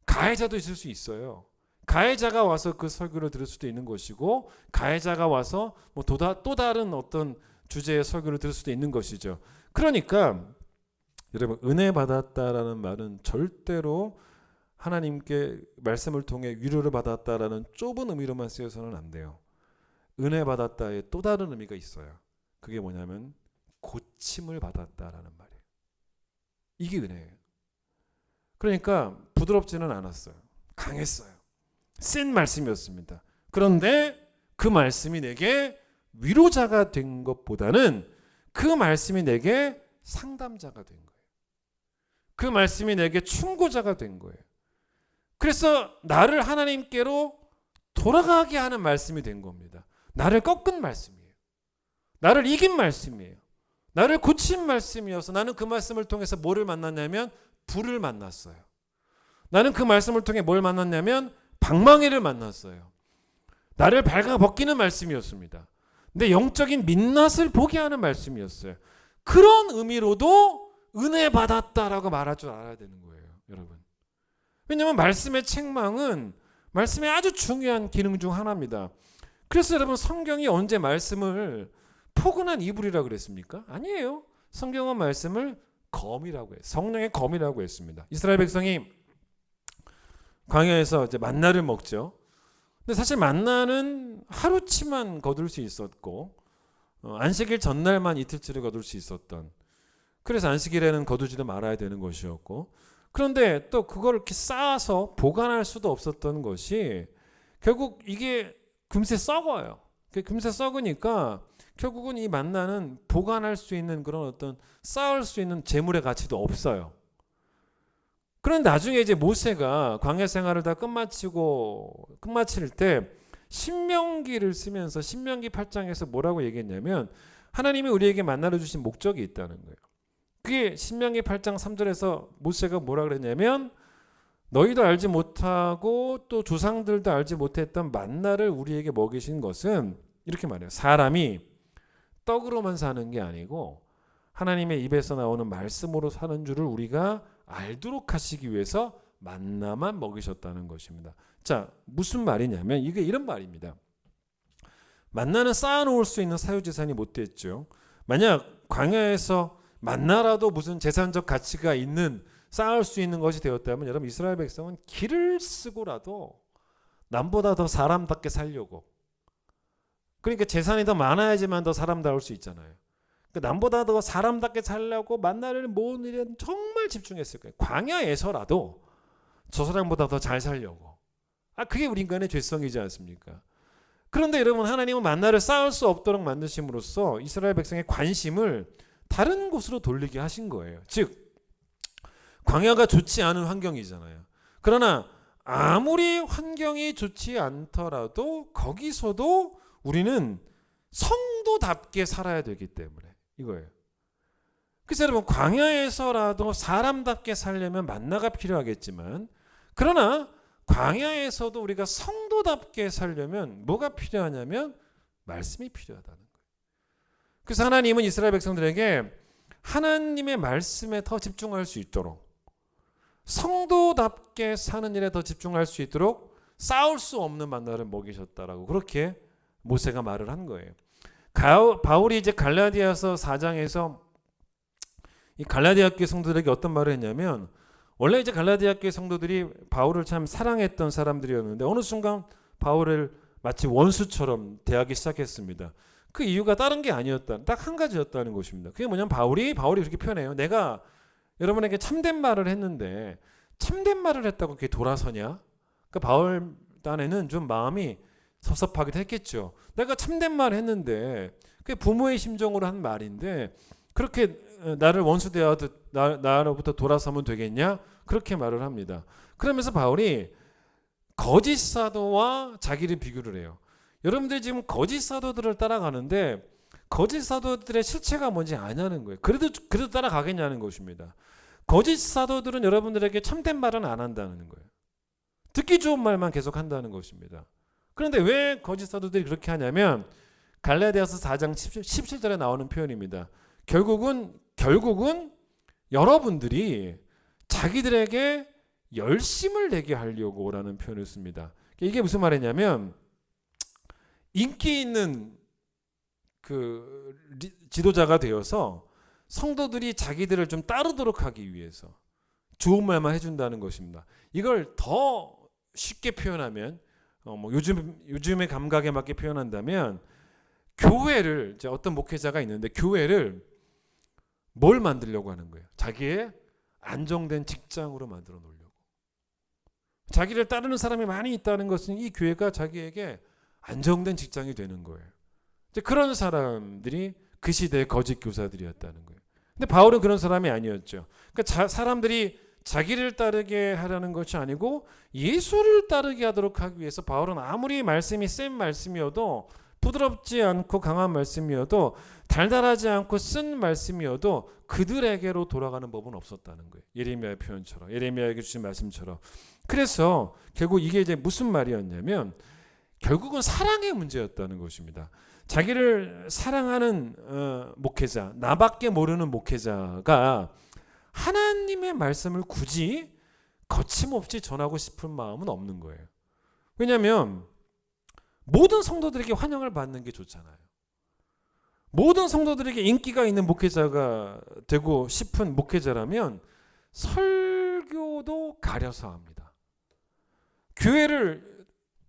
B: 가해자도 있을 수 있어요. 가해자가 와서 그 설교를 들을 수도 있는 것이고, 가해자가 와서 또 다른 어떤 주제의 설교를 들을 수도 있는 것이죠. 그러니까 여러분, 은혜 받았다라는 말은 절대로 하나님께 말씀을 통해 위로를 받았다라는 좁은 의미로만 쓰여서는 안 돼요. 은혜 받았다에 또 다른 의미가 있어요. 그게 뭐냐면 고침을 받았다라는 말이에요. 이게 은혜예요. 그러니까 부드럽지는 않았어요. 강했어요. 센 말씀이었습니다. 그런데 그 말씀이 내게 위로자가 된 것보다는 그 말씀이 내게 상담자가 된 거예요. 그 말씀이 내게 충고자가 된 거예요. 그래서 나를 하나님께로 돌아가게 하는 말씀이 된 겁니다. 나를 꺾은 말씀이에요. 나를 이긴 말씀이에요. 나를 고친 말씀이어서 나는 그 말씀을 통해서 뭐를 만났냐면 불을 만났어요. 나는 그 말씀을 통해 뭘 만났냐면 방망이를 만났어요. 나를 발가 벗기는 말씀이었습니다. 근데 영적인 민낯을 보게 하는 말씀이었어요. 그런 의미로도 은혜 받았다라고 말할 줄 알아야 되는 거예요, 여러분. 왜냐하면 말씀의 책망은 말씀의 아주 중요한 기능 중 하나입니다. 그래서 여러분, 성경이 언제 말씀을 포근한 이불이라고 그랬습니까? 아니에요. 성경은 말씀을 검이라고 해요. 성령의 검이라고 했습니다. 이스라엘 백성이 광야에서 이제 만나를 먹죠. 근데 사실 만나는 하루치만 거둘 수 있었고 안식일 전날만 이틀치를 거둘 수 있었던, 그래서 안식일에는 거두지도 말아야 되는 것이었고, 그런데 또 그걸 이렇게 쌓아서 보관할 수도 없었던 것이 결국 이게 금세 썩어요. 금세 썩으니까 결국은 이 만나는 보관할 수 있는 그런 어떤 쌓을 수 있는 재물의 가치도 없어요. 그런데 나중에 이제 모세가 광야 생활을 다 끝마칠 때 신명기를 쓰면서 신명기 8장에서 뭐라고 얘기했냐면 하나님이 우리에게 만나를 주신 목적이 있다는 거예요. 그게 신명기 8장 3절에서 모세가 뭐라 그랬냐면 너희도 알지 못하고 또 조상들도 알지 못했던 만나를 우리에게 먹이신 것은, 이렇게 말해요. 사람이 떡으로만 사는 게 아니고 하나님의 입에서 나오는 말씀으로 사는 줄을 우리가 알도록 하시기 위해서 만나만 먹이셨다는 것입니다. 자, 무슨 말이냐면 이게 이런 말입니다. 만나는 쌓아놓을 수 있는 사유재산이 못 됐죠. 만약 광야에서 만나라도 무슨 재산적 가치가 있는, 쌓을 수 있는 것이 되었다면 여러분, 이스라엘 백성은 길을 쓰고라도 남보다 더 사람답게 살려고, 그러니까 재산이 더 많아야지만 더 사람다울 수 있잖아요. 그러니까 남보다 더 사람답게 살려고 만나를 모으는 일에 정말 집중했을 거예요. 광야에서라도 저 사람보다 더 잘 살려고. 그게 우리 인간의 죄성이지 않습니까? 그런데 여러분, 하나님은 만나를 쌓을 수 없도록 만드심으로써 이스라엘 백성의 관심을 다른 곳으로 돌리게 하신 거예요. 즉 광야가 좋지 않은 환경이잖아요. 그러나 아무리 환경이 좋지 않더라도 거기서도 우리는 성도답게 살아야 되기 때문에 이거예요. 그래서 여러분 광야에서라도 사람답게 살려면 만나가 필요하겠지만 그러나 광야에서도 우리가 성도답게 살려면 뭐가 필요하냐면 말씀이 필요하다는 거예요. 그래서 하나님은 이스라엘 백성들에게 하나님의 말씀에 더 집중할 수 있도록 성도답게 사는 일에 더 집중할 수 있도록 싸울 수 없는 만나를 먹이셨다라고 그렇게 모세가 말을 한 거예요. 바울이 이제 갈라디아서 4장에서 이 갈라디아 교회 성도들에게 어떤 말을 했냐면 원래 이제 갈라디아 교회 성도들이 바울을 참 사랑했던 사람들이었는데 어느 순간 바울을 마치 원수처럼 대하기 시작했습니다. 그 이유가 다른 게 아니었다. 딱 한 가지였다는 것입니다. 그게 뭐냐면 바울이 그렇게 표현해요. 내가 여러분에게 참된 말을 했는데 참된 말을 했다고 그게 돌아서냐? 그 바울 딴에는 좀 마음이 섭섭하기도 했겠죠. 내가 참된 말을 했는데 그게 부모의 심정으로 한 말인데 그렇게 나를 원수 대하듯 나로부터 돌아서면 되겠냐? 그렇게 말을 합니다. 그러면서 바울이 거짓 사도와 자기를 비교를 해요. 여러분들이 지금 거짓 사도들을 따라가는데 거짓 사도들의 실체가 뭔지 아냐는 거예요. 그래도 따라가겠냐는 것입니다. 거짓 사도들은 여러분들에게 참된 말은 안 한다는 거예요. 듣기 좋은 말만 계속 한다는 것입니다. 그런데 왜 거짓 사도들이 그렇게 하냐면 갈라디아서 4장 17절에 나오는 표현입니다. 결국은 여러분들이 자기들에게 열심을 내게 하려고 라는 표현을 씁니다. 이게 무슨 말이냐면 인기 있는 그 지도자가 되어서 성도들이 자기들을 좀 따르도록 하기 위해서 좋은 말만 해준다는 것입니다. 이걸 더 쉽게 표현하면 요즘의 감각에 맞게 표현한다면 교회를 이제 어떤 목회자가 있는데 교회를 뭘 만들려고 하는 거예요? 자기의 안정된 직장으로 만들어 놓으려고. 자기를 따르는 사람이 많이 있다는 것은 이 교회가 자기에게 안정된 직장이 되는 거예요. 이제 그런 사람들이 그 시대의 거짓 교사들이었다는 거예요. 근데 바울은 그런 사람이 아니었죠. 그러니까 사람들이 자기를 따르게 하려는 것이 아니고 예수를 따르게 하도록 하기 위해서 바울은 아무리 말씀이 센 말씀이어도 부드럽지 않고 강한 말씀이어도 달달하지 않고 쓴 말씀이어도 그들에게로 돌아가는 법은 없었다는 거예요. 예레미야의 표현처럼, 예레미야에게 주신 말씀처럼. 그래서 결국 이게 이제 무슨 말이었냐면 결국은 사랑의 문제였다는 것입니다. 자기를 사랑하는 목회자, 나밖에 모르는 목회자가 하나님의 말씀을 굳이 거침없이 전하고 싶은 마음은 없는 거예요. 왜냐하면 모든 성도들에게 환영을 받는 게 좋잖아요. 모든 성도들에게 인기가 있는 목회자가 되고 싶은 목회자라면 설교도 가려서 합니다. 교회를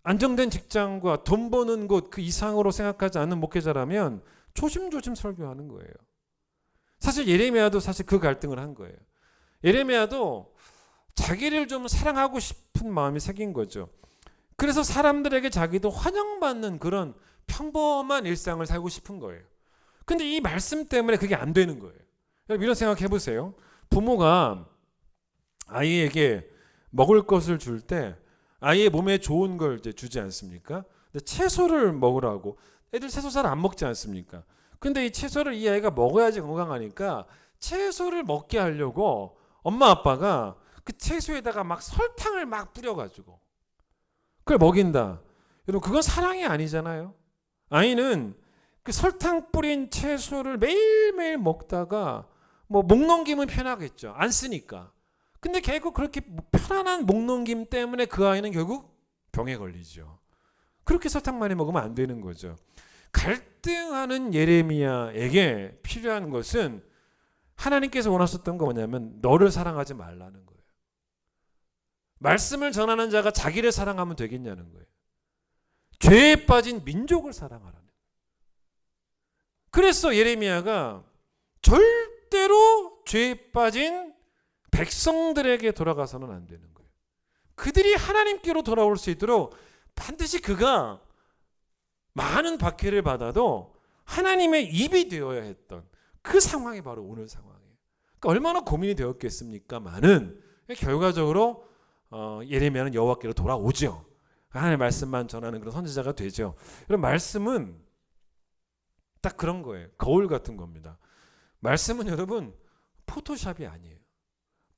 B: 안정된 직장과 돈 버는 곳 그 이상으로 생각하지 않는 목회자라면 조심조심 설교하는 거예요. 사실 예레미야도 사실 그 갈등을 한 거예요. 예레미야도 자기를 좀 사랑하고 싶은 마음이 생긴 거죠. 그래서 사람들에게 자기도 환영받는 그런 평범한 일상을 살고 싶은 거예요. 근데 이 말씀 때문에 그게 안 되는 거예요. 여러분 이런 생각 해보세요. 부모가 아이에게 먹을 것을 줄 때 아이의 몸에 좋은 걸 이제 주지 않습니까? 근데 채소를 먹으라고 애들 채소 잘 안 먹지 않습니까? 근데 이 채소를 이 아이가 먹어야지 건강하니까 채소를 먹게 하려고 엄마 아빠가 그 채소에다가 막 설탕을 막 뿌려가지고 그걸 먹인다. 여러분 그건 사랑이 아니잖아요. 아이는 그 설탕 뿌린 채소를 매일매일 먹다가 뭐 목 넘기면 편하겠죠. 안 쓰니까. 근데 결국 그렇게 편안한 목 넘김 때문에 그 아이는 결국 병에 걸리죠. 그렇게 설탕 많이 먹으면 안 되는 거죠. 갈등하는 예레미야에게 필요한 것은 하나님께서 원하셨던 거 뭐냐면 너를 사랑하지 말라는 거예요. 말씀을 전하는 자가 자기를 사랑하면 되겠냐는 거예요. 죄에 빠진 민족을 사랑하라는 거예요. 그래서 예레미야가 절대로 죄에 빠진 백성들에게 돌아가서는 안 되는 거예요. 그들이 하나님께로 돌아올 수 있도록 반드시 그가 많은 박해를 받아도 하나님의 입이 되어야 했던 그 상황이 바로 오늘 상황이에요. 그러니까 얼마나 고민이 되었겠습니까만은 결과적으로 예레미야는 여호와께로 돌아오죠. 하나님의 말씀만 전하는 그런 선지자가 되죠. 여러분, 말씀은 딱 그런 거예요. 거울 같은 겁니다. 말씀은 여러분 포토샵이 아니에요.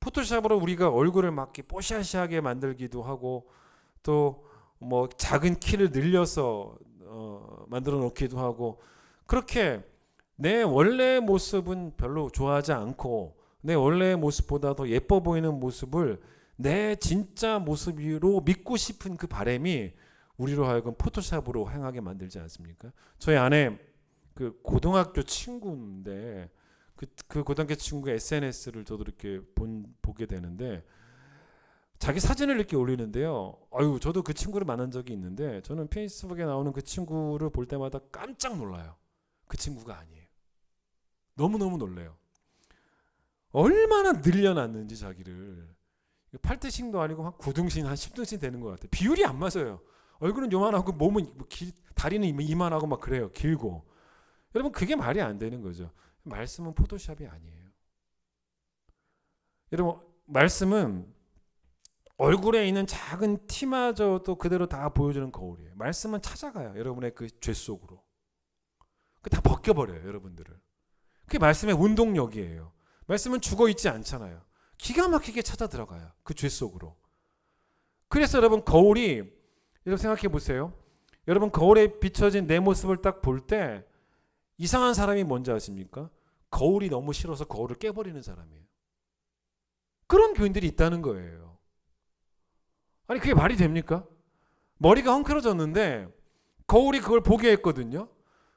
B: 포토샵으로 우리가 얼굴을 막 뽀샤시하게 만들기도 하고 또 뭐 작은 키를 늘려서 만들어 놓기도 하고, 그렇게 내 원래의 모습은 별로 좋아하지 않고 내 원래의 모습보다 더 예뻐 보이는 모습을 내 진짜 모습으로 믿고 싶은 그 바람이 우리로 하여금 포토샵으로 행하게 만들지 않습니까? 저희 아내 그 고등학교 친구인데 그 고등학교 친구가 SNS를 저도 이렇게 보게 되는데 자기 사진을 이렇게 올리는데요. 저도 그 친구를 만난 적이 있는데 저는 페이스북에 나오는 그 친구를 볼 때마다 깜짝 놀라요. 그 친구가 아니에요. 너무너무 놀래요. 얼마나 늘려놨는지 자기를. 8등신도 아니고 한 9등신, 한 10등신 되는 것 같아요. 비율이 안 맞아요. 얼굴은 요만하고 몸은 다리는 이만하고 막 그래요. 길고. 여러분, 그게 말이 안 되는 거죠. 말씀은 포토샵이 아니에요. 여러분, 말씀은 얼굴에 있는 작은 티마저도 그대로 다 보여주는 거울이에요. 말씀은 찾아가요. 여러분의 그 죄 속으로. 다 벗겨버려요. 여러분들을. 그게 말씀의 운동력이에요. 말씀은 죽어있지 않잖아요. 기가 막히게 찾아 들어가요. 그 죄 속으로. 그래서 여러분, 거울이, 여러분 생각해 보세요. 여러분, 거울에 비춰진 내 모습을 딱 볼 때 이상한 사람이 뭔지 아십니까? 거울이 너무 싫어서 거울을 깨버리는 사람이에요. 그런 교인들이 있다는 거예요. 아니, 그게 말이 됩니까? 머리가 헝클어졌는데 거울이 그걸 보게 했거든요.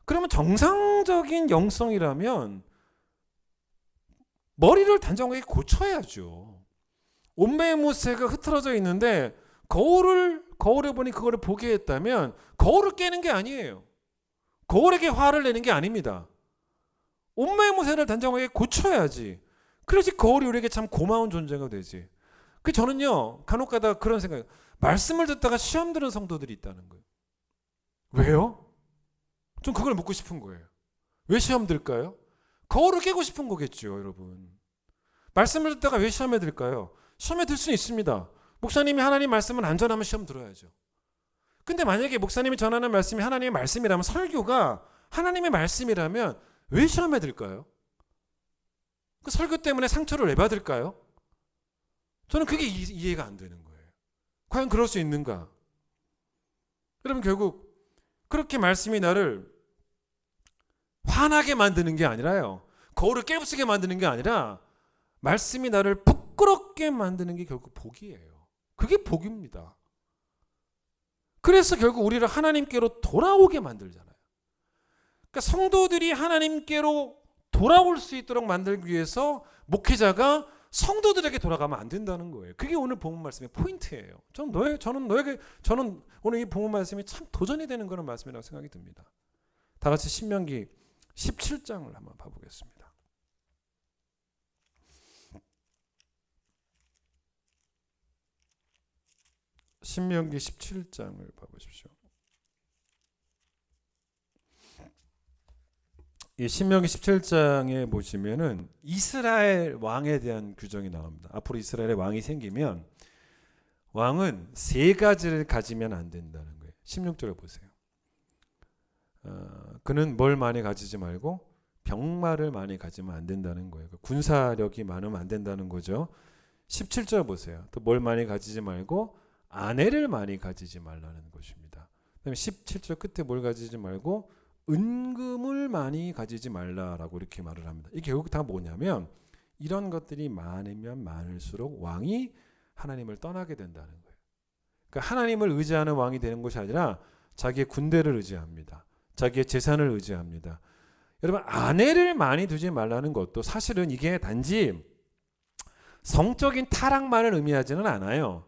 B: 그러면 정상적인 영성이라면 머리를 단정하게 고쳐야죠. 옷매의 모세가 흐트러져 있는데 거울에 보니 그거를 보게 했다면 거울을 깨는 게 아니에요. 거울에게 화를 내는 게 아닙니다. 옷매의 모세를 단정하게 고쳐야지. 그래야지 거울이 우리에게 참 고마운 존재가 되지. 저는요, 간혹가다 그런 생각, 말씀을 듣다가 시험 드는 성도들이 있다는 거예요. 왜요? 좀 그걸 묻고 싶은 거예요. 왜 시험 들까요? 거울을 깨고 싶은 거겠죠, 여러분. 말씀을 듣다가 왜 시험에 들까요? 시험에 들 수는 있습니다. 목사님이 하나님 말씀을 안 전하면 시험 들어야죠. 근데 만약에 목사님이 전하는 말씀이 하나님의 말씀이라면, 설교가 하나님의 말씀이라면 왜 시험에 들까요? 그 설교 때문에 상처를 왜 받을까요? 저는 그게 이해가 안 되는 거예요. 과연 그럴 수 있는가? 여러분, 결국 그렇게 말씀이 나를 화나게 만드는 게 아니라요, 거울을 깨부수게 만드는 게 아니라 말씀이 나를 부끄럽게 만드는 게 결국 복이에요. 그게 복입니다. 그래서 결국 우리를 하나님께로 돌아오게 만들잖아요. 그러니까 성도들이 하나님께로 돌아올 수 있도록 만들기 위해서 목회자가 성도들에게 돌아가면 안 된다는 거예요. 그게 오늘 본문 말씀의 포인트예요. 저는 오늘 이 본문 말씀이 참 도전이 되는 그런 말씀이라고 생각이 듭니다. 다 같이 신명기 17장을 한번 봐보겠습니다. 신명기 17장을 봐보십시오. 이 신명기 17장에 보시면은 이스라엘 왕에 대한 규정이 나옵니다. 앞으로 이스라엘의 왕이 생기면 왕은 세 가지를 가지면 안 된다는 거예요. 16절을 보세요. 그는 뭘 많이 가지지 말고 병마를 많이 가지면 안 된다는 거예요. 군사력이 많으면 안 된다는 거죠. 17절 보세요. 또 뭘 많이 가지지 말고 아내를 많이 가지지 말라는 것입니다. 그다음에 17절 끝에 뭘 가지지 말고 은금을 많이 가지지 말라라고 이렇게 말을 합니다. 이게 결국 다 뭐냐면 이런 것들이 많으면 많을수록 왕이 하나님을 떠나게 된다는 거예요. 그러니까 하나님을 의지하는 왕이 되는 것이 아니라 자기의 군대를 의지합니다. 자기의 재산을 의지합니다. 여러분, 아내를 많이 두지 말라는 것도 사실은 이게 단지 성적인 타락만을 의미하지는 않아요.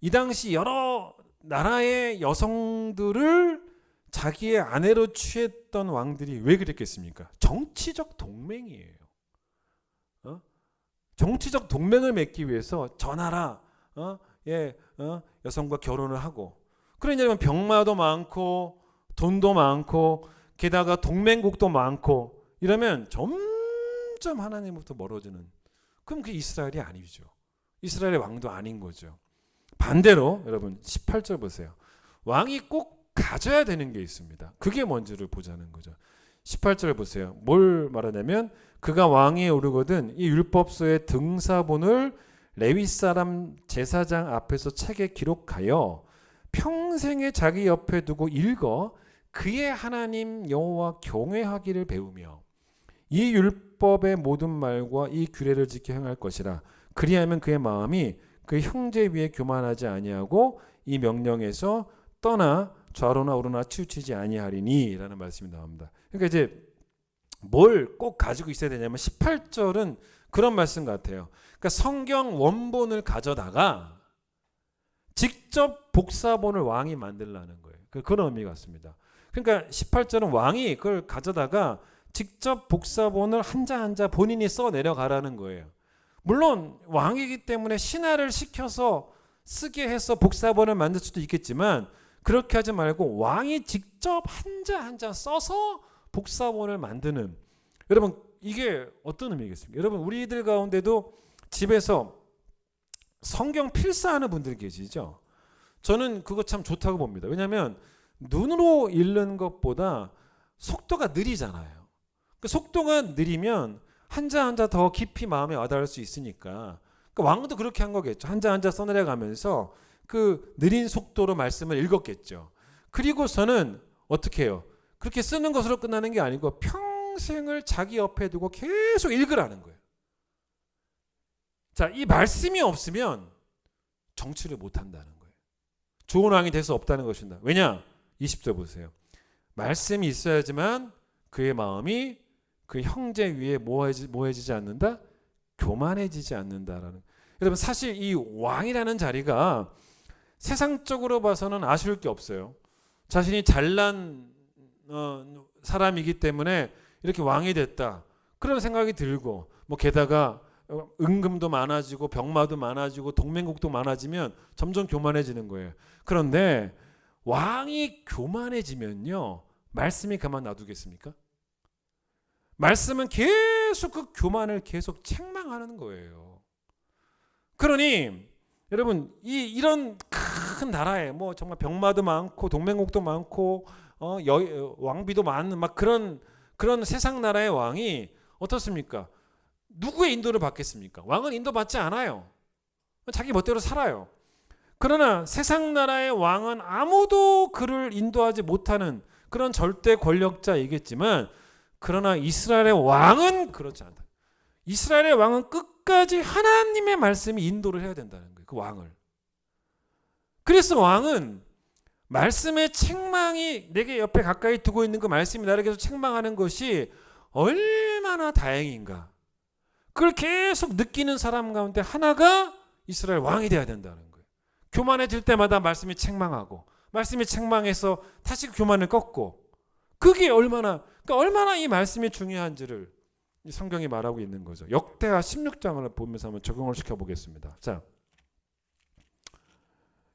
B: 이 당시 여러 나라의 여성들을 자기의 아내로 취했던 왕들이 왜 그랬겠습니까? 정치적 동맹이에요. 정치적 동맹을 맺기 위해서 저 나라 여성과 결혼을 하고, 그러냐면 병마도 많고 돈도 많고 게다가 동맹국도 많고 이러면 점점 하나님부터 멀어지는, 그럼 그게 이스라엘이 아니죠. 이스라엘의 왕도 아닌 거죠. 반대로 여러분 18절 보세요. 왕이 꼭 가져야 되는 게 있습니다. 그게 뭔지를 보자는 거죠. 18절 보세요. 뭘 말하냐면 그가 왕위에 오르거든 이 율법서의 등사본을 레위 사람 제사장 앞에서 책에 기록하여 평생에 자기 옆에 두고 읽어 그의 하나님 여호와 경외하기를 배우며 이 율법의 모든 말과 이 규례를 지켜 행할 것이라. 그리하면 그의 마음이 그 형제 위에 교만하지 아니하고 이 명령에서 떠나 좌로나 우로나 치우치지 아니하리니 라는 말씀이 나옵니다. 그러니까 이제 뭘 꼭 가지고 있어야 되냐면 18절은 그런 말씀 같아요. 그러니까 성경 원본을 가져다가 직접 복사본을 왕이 만들라는 거예요. 그런 의미 같습니다. 그러니까 18절은 왕이 그걸 가져다가 직접 복사본을 한자 한자 본인이 써 내려가라는 거예요. 물론 왕이기 때문에 신하를 시켜서 쓰게 해서 복사본을 만들 수도 있겠지만 그렇게 하지 말고 왕이 직접 한자 한자 써서 복사본을 만드는, 여러분 이게 어떤 의미겠습니까? 여러분 우리들 가운데도 집에서 성경 필사하는 분들 계시죠? 저는 그거 참 좋다고 봅니다. 왜냐하면 눈으로 읽는 것보다 속도가 느리잖아요. 그 속도가 느리면 한자 한자 더 깊이 마음에 와닿을 수 있으니까, 그러니까 왕도 그렇게 한 거겠죠. 한자 한자 써내려가면서 그 느린 속도로 말씀을 읽었겠죠. 그리고서는 어떻게 해요? 그렇게 쓰는 것으로 끝나는 게 아니고 평생을 자기 옆에 두고 계속 읽으라는 거예요. 자, 이 말씀이 없으면 정치를 못 한다는 거예요. 좋은 왕이 될 수 없다는 것입니다. 왜냐? 20절 보세요. 말씀이 있어야지만 그의 마음이 그 형제 위에 뭐해지지 않는다? 교만해지지 않는다라는. 여러분 사실 이 왕이라는 자리가 세상적으로 봐서는 아쉬울 게 없어요. 자신이 잘난 사람이기 때문에 이렇게 왕이 됐다 그런 생각이 들고, 뭐 게다가 은금도 많아지고 병마도 많아지고 동맹국도 많아지면 점점 교만해지는 거예요. 그런데 왕이 교만해지면요, 말씀이 가만 놔두겠습니까? 말씀은 계속 그 교만을 계속 책망하는 거예요. 그러니 여러분 이런 큰 나라에 뭐 정말 병마도 많고 동맹국도 많고 왕비도 많은 막 그런 세상 나라의 왕이 어떻습니까? 누구의 인도를 받겠습니까? 왕은 인도받지 않아요. 자기 멋대로 살아요. 그러나 세상 나라의 왕은 아무도 그를 인도하지 못하는 그런 절대 권력자이겠지만, 그러나 이스라엘의 왕은 그렇지 않다. 이스라엘의 왕은 끝까지 하나님의 말씀이 인도를 해야 된다는 거예요. 그 왕을. 그래서 왕은 말씀의 책망이 내게 옆에 가까이 두고 있는 그 말씀이 나를 계속 책망하는 것이 얼마나 다행인가. 그걸 계속 느끼는 사람 가운데 하나가 이스라엘 왕이 돼야 된다는 거예요. 교만해질 때마다 말씀이 책망하고, 말씀이 책망해서 다시 교만을 꺾고, 그게 얼마나 이 말씀이 중요한지를 이 성경이 말하고 있는 거죠. 역대하 16장을 보면서 한번 적용을 시켜보겠습니다. 자,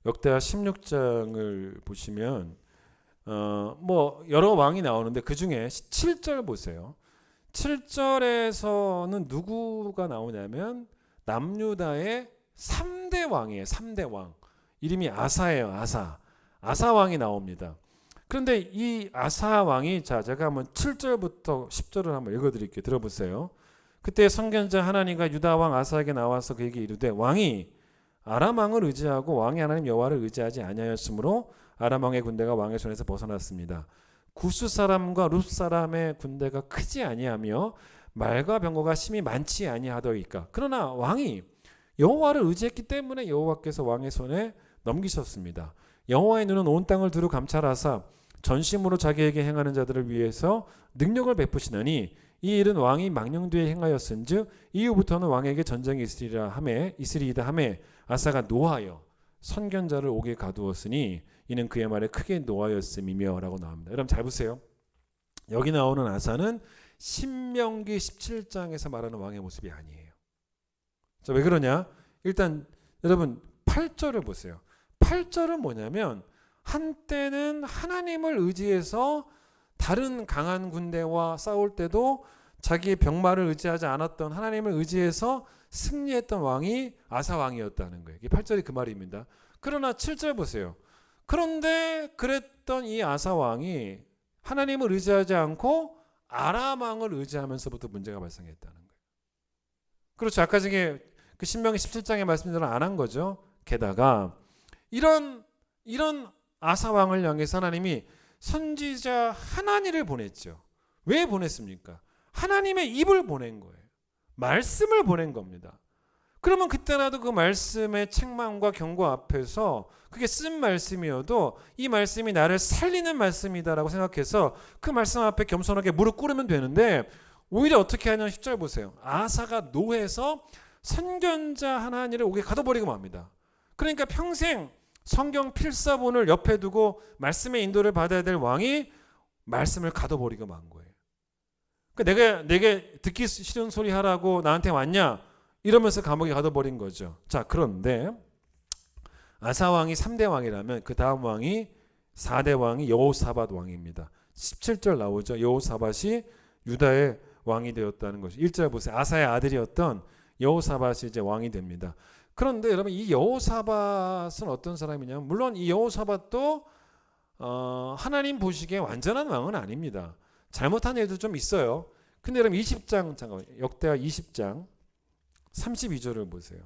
B: 역대하 16장을 보시면 뭐 여러 왕이 나오는데 그 중에 7절 보세요. 7절에서는 누구가 나오냐면 남유다의 3대 왕이에요. 3대 왕. 이름이 아사예요. 아사 왕이 나옵니다. 그런데 이 아사 왕이, 자 제가 한번 7절부터 10절을 한번 읽어드릴게요. 들어보세요. 그때 선견자 하나니가 유다 왕 아사에게 나와서 그에게 이르되 왕이 아람 왕을 의지하고 왕의 하나님 여호와를 의지하지 아니하였으므로 아람 왕의 군대가 왕의 손에서 벗어났습니다. 구스 사람과 룹 사람의 군대가 크지 아니하며 말과 병거가 심히 많지 아니하더이까. 그러나 왕이 여호와를 의지했기 때문에 여호와께서 왕의 손에 넘기셨습니다. 여호와의 눈은 온 땅을 두루 감찰하사 전심으로 자기에게 행하는 자들을 위해서 능력을 베푸시나니 이 일은 왕이 망령되이 행하였은즉 이후부터는 왕에게 전쟁이 있으리이다 하매 아사가 노하여 선견자를 옥에 가두었으니 이는 그의 말에 크게 노하였음이며 라고 나옵니다. 여러분 잘 보세요. 여기 나오는 아사는 신명기 17장에서 말하는 왕의 모습이 아니에요. 자, 왜 그러냐? 일단 여러분 8절을 보세요. 8절은 뭐냐면 한때는 하나님을 의지해서 다른 강한 군대와 싸울 때도 자기의 병마를 의지하지 않았던 하나님을 의지해서 승리했던 왕이 아사 왕이었다는 거예요. 이게 8절이 그 말입니다. 그러나 7절 보세요. 그런데 그랬던 이 아사 왕이 하나님을 의지하지 않고 아람 왕을 의지하면서부터 문제가 발생했다는 거예요. 그렇죠. 아까 전에 그 신명기 17장의 말씀대로 안 한 거죠. 게다가 이런 아사 왕을 향해서 하나님이 선지자 하나니를 보냈죠. 왜 보냈습니까? 하나님의 입을 보낸 거예요. 말씀을 보낸 겁니다. 그러면 그때라도 그 말씀의 책망과 경고 앞에서 그게 쓴 말씀이어도 이 말씀이 나를 살리는 말씀이다라고 생각해서 그 말씀 앞에 겸손하게 무릎 꿇으면 되는데 오히려 어떻게 하냐면 10절 보세요. 아사가 노해서 선견자 하나니를 옥에 가둬버리고 맙니다. 그러니까 평생 성경 필사본을 옆에 두고 말씀의 인도를 받아야 될 왕이 말씀을 가둬버리고 만 거예요. 그러니까 내게 듣기 싫은 소리 하라고 나한테 왔냐? 이러면서 감옥에 가둬버린 거죠. 자, 그런데 아사 왕이 3대 왕이라면 그 다음 왕이 4대 왕이 여호사밧 왕입니다. 17절 나오죠. 여호사밧이 유다의 왕이 되었다는 것이 1절 보세요. 아사의 아들이었던 여호사밧이 이제 왕이 됩니다. 그런데 여러분 이 여호사밧은 어떤 사람이냐면 물론 이 여호사밧도 하나님 보시기에 완전한 왕은 아닙니다. 잘못한 일도 좀 있어요. 근데 여러분 20장 잠깐만 역대하 20장 32절을 보세요.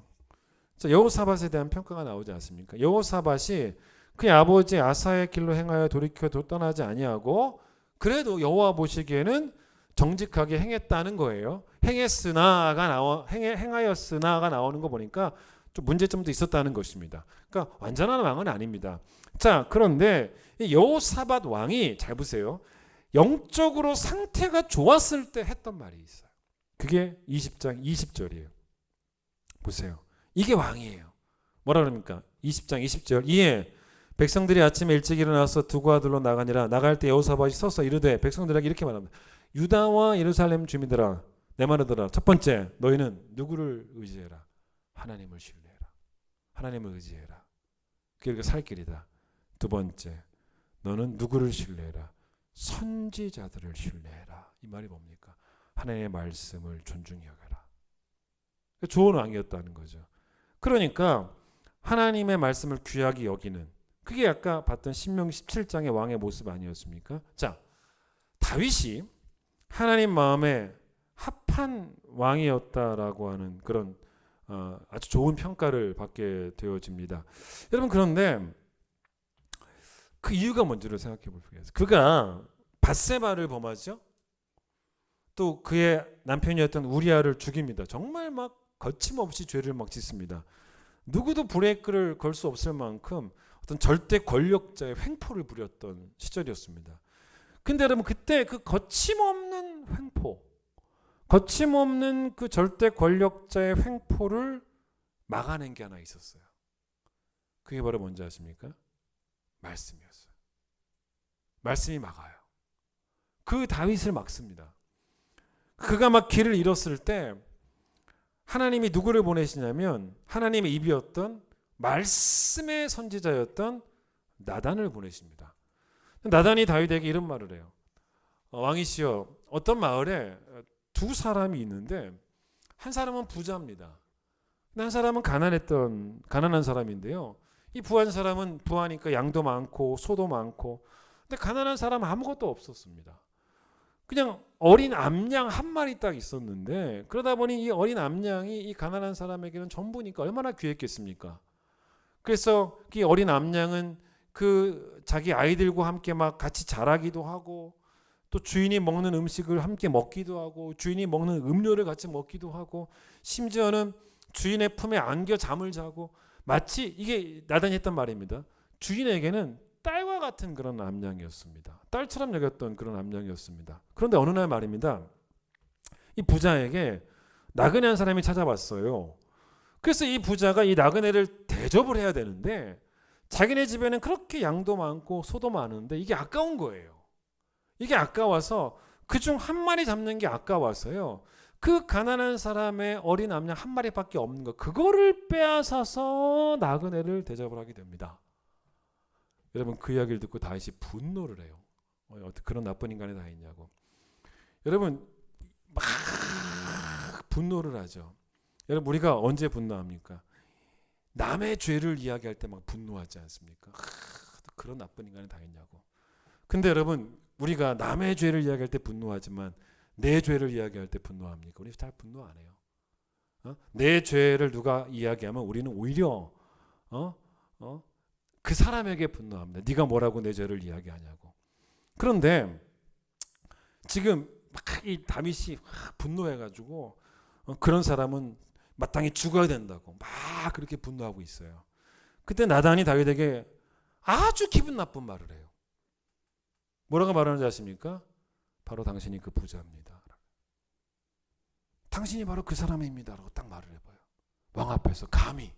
B: 자, 여호사밧에 대한 평가가 나오지 않습니까? 여호사밧이 그의 아버지 아사의 길로 행하여 돌이켜 떠나지 아니하고 그래도 여호와 보시기에는 정직하게 행했다는 거예요. 행하였으나가 나오는 거 보니까 좀 문제점도 있었다는 것입니다. 그러니까 완전한 왕은 아닙니다. 자, 그런데 이 여호사밧 왕이 잘 보세요. 영적으로 상태가 좋았을 때 했던 말이 있어요. 그게 20장 20절이에요. 보세요. 이게 왕이에요. 뭐라 그럽니까? 20장 20절. 이에 백성들이 아침에 일찍 일어나서 두고 아들로 나가니라. 나갈 때 여호사밧이 서서 이르되 백성들에게 이렇게 말합니다. 유다와 예루살렘 주민들아 내 말을 들어라. 첫 번째 너희는 누구를 의지해라? 하나님을 신뢰해라. 하나님을 의지해라. 그게 살 길이다. 두 번째 너는 누구를 신뢰해라? 선지자들을 신뢰해라. 이 말이 뭡니까? 하나님의 말씀을 존중히 여겨라. 좋은 왕이었다는 거죠. 그러니까 하나님의 말씀을 귀하게 여기는 그게 아까 봤던 신명기 17장의 왕의 모습 아니었습니까? 자, 다윗이 하나님 마음에 합한 왕이었다라고 하는 그런 아주 좋은 평가를 받게 되어집니다. 여러분 그런데 그 이유가 뭔지를 생각해 볼게요. 그가 밧세바를 범하죠. 또 그의 남편이었던 우리아를 죽입니다. 정말 막 거침없이 죄를 막 짓습니다. 누구도 브레이크를 걸 수 없을 만큼 어떤 절대 권력자의 횡포를 부렸던 시절이었습니다. 근데 여러분 그때 그 거침없는 횡포, 거침없는 그 절대 권력자의 횡포를 막아낸 게 하나 있었어요. 그게 바로 뭔지 아십니까? 말씀이었어요. 말씀이 막아요. 그 다윗을 막습니다. 그가 막 길을 잃었을 때 하나님이 누구를 보내시냐면 하나님의 입이었던 말씀의 선지자였던 나단을 보내십니다. 나단이 다윗에게 이런 말을 해요. 왕이시여 어떤 마을에 두 사람이 있는데 한 사람은 부자입니다. 한 사람은 가난한 사람인데요. 이 부한 사람은 부하니까 양도 많고 소도 많고 근데 가난한 사람은 아무것도 없었습니다. 그냥 어린 암양 한 마리 딱 있었는데 그러다 보니 이 어린 암양이 이 가난한 사람에게는 전부니까 얼마나 귀했겠습니까? 그래서 이 어린 암양은 그 자기 아이들과 함께 막 같이 자라기도 하고 또 주인이 먹는 음식을 함께 먹기도 하고 주인이 먹는 음료를 같이 먹기도 하고 심지어는 주인의 품에 안겨 잠을 자고 마치 이게 나단이 했던 말입니다. 주인에게는 딸과 같은 그런 암양이었습니다. 딸처럼 여겼던 그런 암양이었습니다. 그런데 어느 날 말입니다. 이 부자에게 나그네 한 사람이 찾아왔어요. 그래서 이 부자가 이 나그네를 대접을 해야 되는데 자기네 집에는 그렇게 양도 많고 소도 많은데 이게 아까운 거예요. 이게 아까워서 그중 한 마리 잡는 게 아까워서요. 그 가난한 사람의 어린 암양 한 마리밖에 없는 거 그거를 빼앗아서 나그네를 대접을 하게 됩니다. 여러분 그 이야기를 듣고 다윗이 분노를 해요. 어떻게 그런 나쁜 인간이 다 있냐고. 여러분 막 분노를 하죠. 여러분 우리가 언제 분노합니까? 남의 죄를 이야기할 때 막 분노하지 않습니까? 그런 나쁜 인간이 다 있냐고. 근데 여러분, 우리가 남의 죄를 이야기할 때 분노하지만 내 죄를 이야기할 때 분노합니까? 우리 잘 분노 안 해요. 내 죄를 누가 이야기하면 우리는 오히려 그 사람에게 분노합니다. 네가 뭐라고 내 죄를 이야기하냐고. 그런데 지금 막 이 다윗이 막 분노해가지고 그런 사람은 마땅히 죽어야 된다고 막 그렇게 분노하고 있어요. 그때 나단이 다윗에게 아주 기분 나쁜 말을 해요. 뭐라고 말하는지 아십니까? 바로 당신이 그 부자입니다. 당신이 바로 그 사람입니다. 라고 딱 말을 해봐요. 왕 앞에서 감히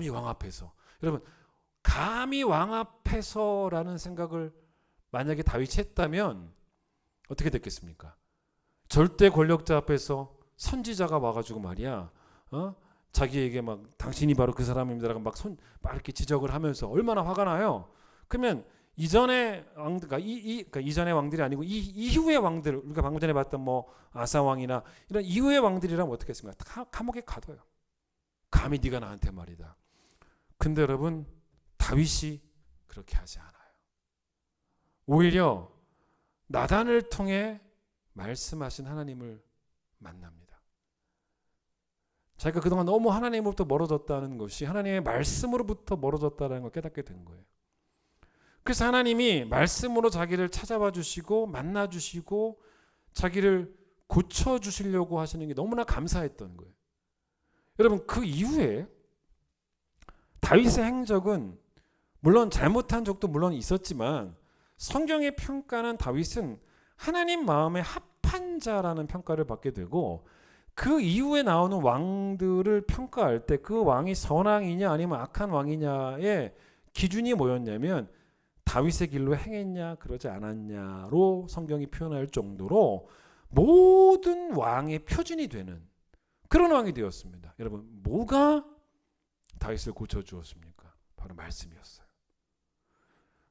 B: 왕 앞에서. 여러분, 감히 왕 앞에서라는 생각을 만약에 다윗이 했다면 어떻게 됐겠습니까? 절대 권력자 앞에서 선지자가 와가지고 말이야, 자기에게 막 당신이 바로 그 사람입니다라고 막 이렇게 지적을 하면서 얼마나 화가 나요. 그러면 이전의 왕들, 그러니까 이전의 왕들이 아니고 이후의 왕들, 우리가 방금 전에 봤던 뭐 아사 왕이나 이런 이후의 왕들이라면 어떻게 했습니까? 감옥에 가둬요. 감히 네가 나한테 말이다. 근데 여러분, 다윗이 그렇게 하지 않아요. 오히려 나단을 통해 말씀하신 하나님을 만납니다. 자기가 그동안 너무 하나님으로부터 멀어졌다는 것이 하나님의 말씀으로부터 멀어졌다는 걸 깨닫게 된 거예요. 그래서 하나님이 말씀으로 자기를 찾아와 주시고 만나 주시고 자기를 고쳐 주시려고 하시는 게 너무나 감사했던 거예요. 여러분, 그 이후에 다윗의 행적은 물론 잘못한 적도 물론 있었지만 성경의 평가는 다윗은 하나님 마음에 합한 자라는 평가를 받게 되고, 그 이후에 나오는 왕들을 평가할 때 그 왕이 선왕이냐 아니면 악한 왕이냐의 기준이 뭐였냐면 다윗의 길로 행했냐 그러지 않았냐로 성경이 표현할 정도로 모든 왕의 표준이 되는 그런 왕이 되었습니다. 여러분, 뭐가 다윗을 고쳐주었습니까? 바로 말씀이었어요.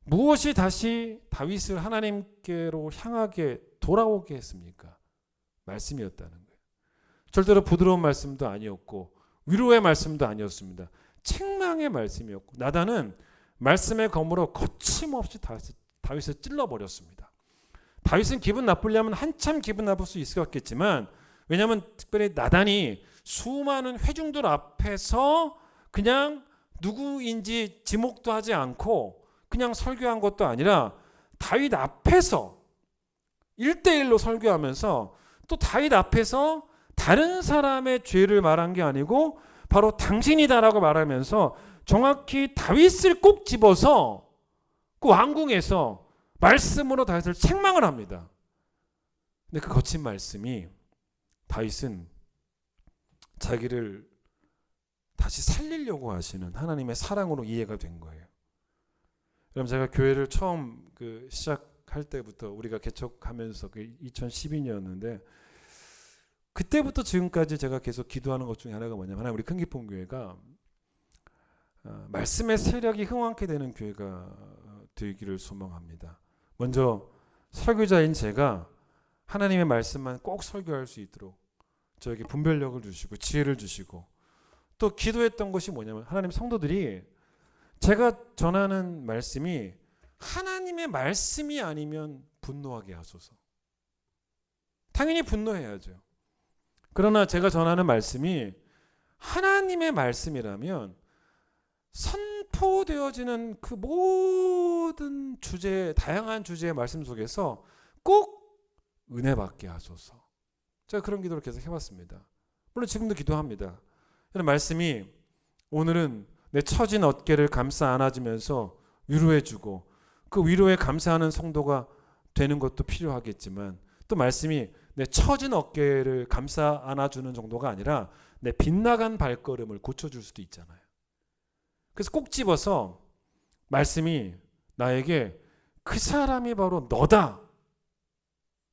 B: 무엇이 다시 다윗을 하나님께로 향하게 돌아오게 했습니까? 말씀이었다는 거예요. 절대로 부드러운 말씀도 아니었고 위로의 말씀도 아니었습니다. 책망의 말씀이었고, 나단은 말씀의 검으로 거침없이 다윗을 찔러버렸습니다. 다윗은 기분 나쁘려면 한참 기분 나쁠 수 있을 것 같겠지만, 왜냐하면 특별히 나단이 수많은 회중들 앞에서 그냥 누구인지 지목도 하지 않고 그냥 설교한 것도 아니라 다윗 앞에서 1대1로 설교하면서 또 다윗 앞에서 다른 사람의 죄를 말한 게 아니고 바로 당신이다라고 말하면서 정확히 다윗을 꼭 집어서 그 왕궁에서 말씀으로 다윗을 책망을 합니다. 근데 그 거친 말씀이 다윗은 자기를 다시 살리려고 하시는 하나님의 사랑으로 이해가 된 거예요. 그럼 제가 교회를 처음 시작할 때부터 우리가 개척하면서 2012년이었는데 그때부터 지금까지 제가 계속 기도하는 것 중에 하나가 뭐냐면, 하나님, 우리 큰기쁨교회가 말씀의 세력이 흥왕케 되는 교회가 되기를 소망합니다. 먼저 설교자인 제가 하나님의 말씀만 꼭 설교할 수 있도록 저에게 분별력을 주시고 지혜를 주시고, 또 기도했던 것이 뭐냐면, 하나님, 성도들이 제가 전하는 말씀이 하나님의 말씀이 아니면 분노하게 하소서. 당연히 분노해야죠. 그러나 제가 전하는 말씀이 하나님의 말씀이라면 선포되어지는 그 모든 주제, 다양한 주제의 말씀 속에서 꼭 은혜 받게 하소서. 제가 그런 기도를 계속 해왔습니다. 물론 지금도 기도합니다. 이런 말씀이 오늘은 내 처진 어깨를 감싸 안아주면서 위로해주고 그 위로에 감사하는 성도가 되는 것도 필요하겠지만, 또 말씀이 내 처진 어깨를 감싸 안아주는 정도가 아니라 내 빗나간 발걸음을 고쳐줄 수도 있잖아요. 그래서 꼭 집어서 말씀이 나에게 그 사람이 바로 너다.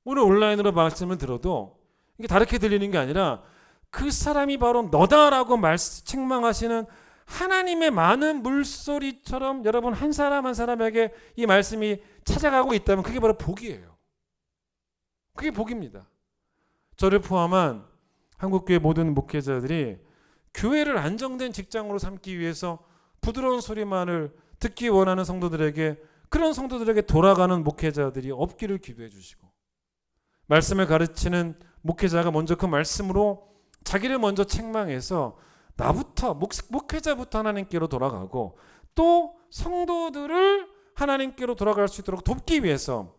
B: 오늘 온라인으로 말씀을 들어도 이게 다르게 들리는 게 아니라 그 사람이 바로 너다라고 책망하시는 하나님의 많은 물소리처럼 여러분 한 사람 한 사람에게 이 말씀이 찾아가고 있다면 그게 바로 복이에요. 그게 복입니다. 저를 포함한 한국교회 모든 목회자들이 교회를 안정된 직장으로 삼기 위해서 부드러운 소리만을 듣기 원하는 성도들에게, 그런 성도들에게 돌아가는 목회자들이 없기를 기도해 주시고, 말씀을 가르치는 목회자가 먼저 그 말씀으로 자기를 먼저 책망해서 나부터, 목회자부터 하나님께로 돌아가고 또 성도들을 하나님께로 돌아갈 수 있도록 돕기 위해서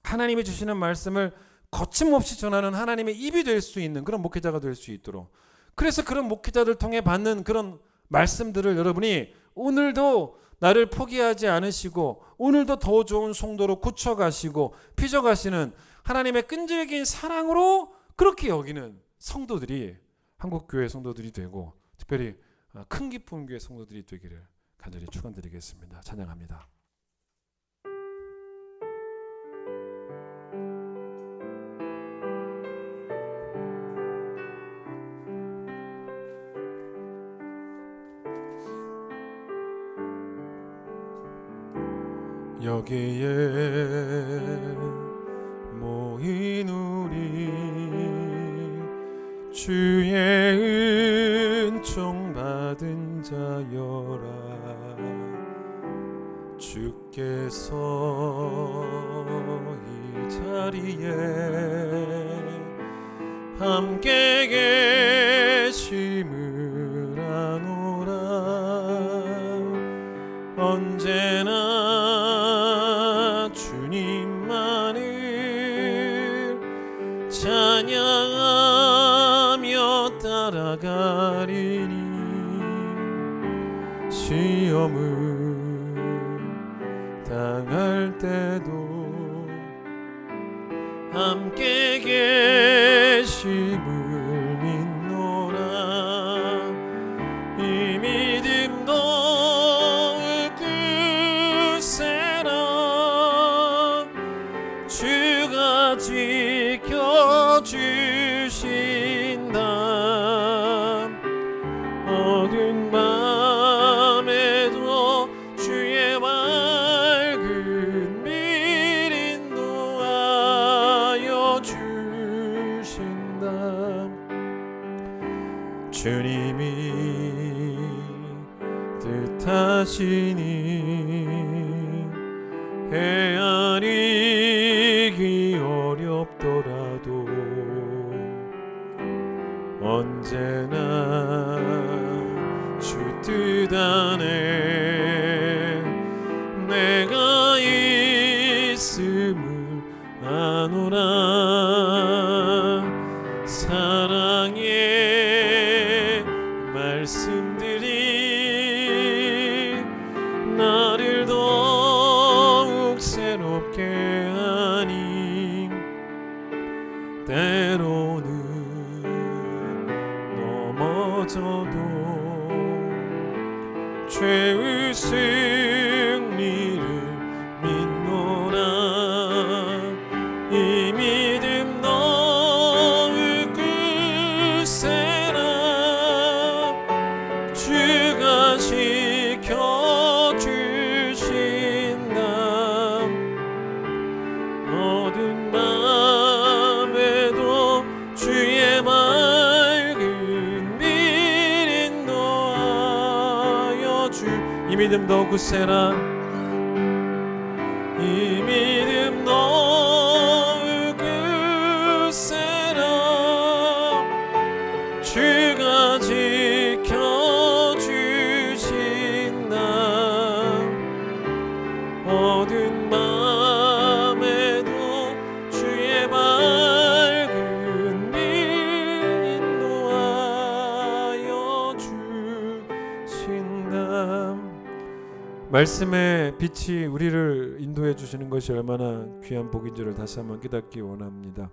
B: 하나님이 주시는 말씀을 거침없이 전하는 하나님의 입이 될 수 있는 그런 목회자가 될 수 있도록, 그래서 그런 목회자들 통해 받는 그런 말씀들을 여러분이 오늘도 나를 포기하지 않으시고 오늘도 더 좋은 성도로 고쳐가시고 빚어가시는 하나님의 끈질긴 사랑으로 그렇게 여기는 성도들이 한국교회 성도들이 되고, 특별히 큰 기쁨 교회 성도들이 되기를 간절히 축원드리겠습니다. 찬양합니다. 여기에 모인 우리 주의 은총 받은 자여라. 주께서 이 자리에 함께 계심을 아노라. 언제나 주님만을 찬양하며 따라가리니 시험을 당할 때도 함께 계심을 믿노라. 이 믿음 너울 굳세라. 주가 지켜주신다. 어두운 밤에도 주의 맑은 빛 인도하여 주신다. 주님이 뜻하시니 헤아리기 어렵더라도 언제나 주 뜻 안에 내가 있음을 아노라. 사랑의 말씀들이 나를 더욱 새롭게 하니 때로는 넘어져도 죄의 승리를 믿노라. 이 믿음 너울 굳세라. 주가 지켜주신다. 어두운 밤에도 주의 맑은 빛 인도하여 주. 이 믿음 더 굳세라. 이 믿음 너울 굳세라. 주가 지켜주신다. 어두운 밤에도 주의 맑은 빛 인도하여 주신다. 말씀의 빛이 우리를 인도해 주시는 것이 얼마나 귀한 복인 줄을 다시 한번 깨닫기 원합니다.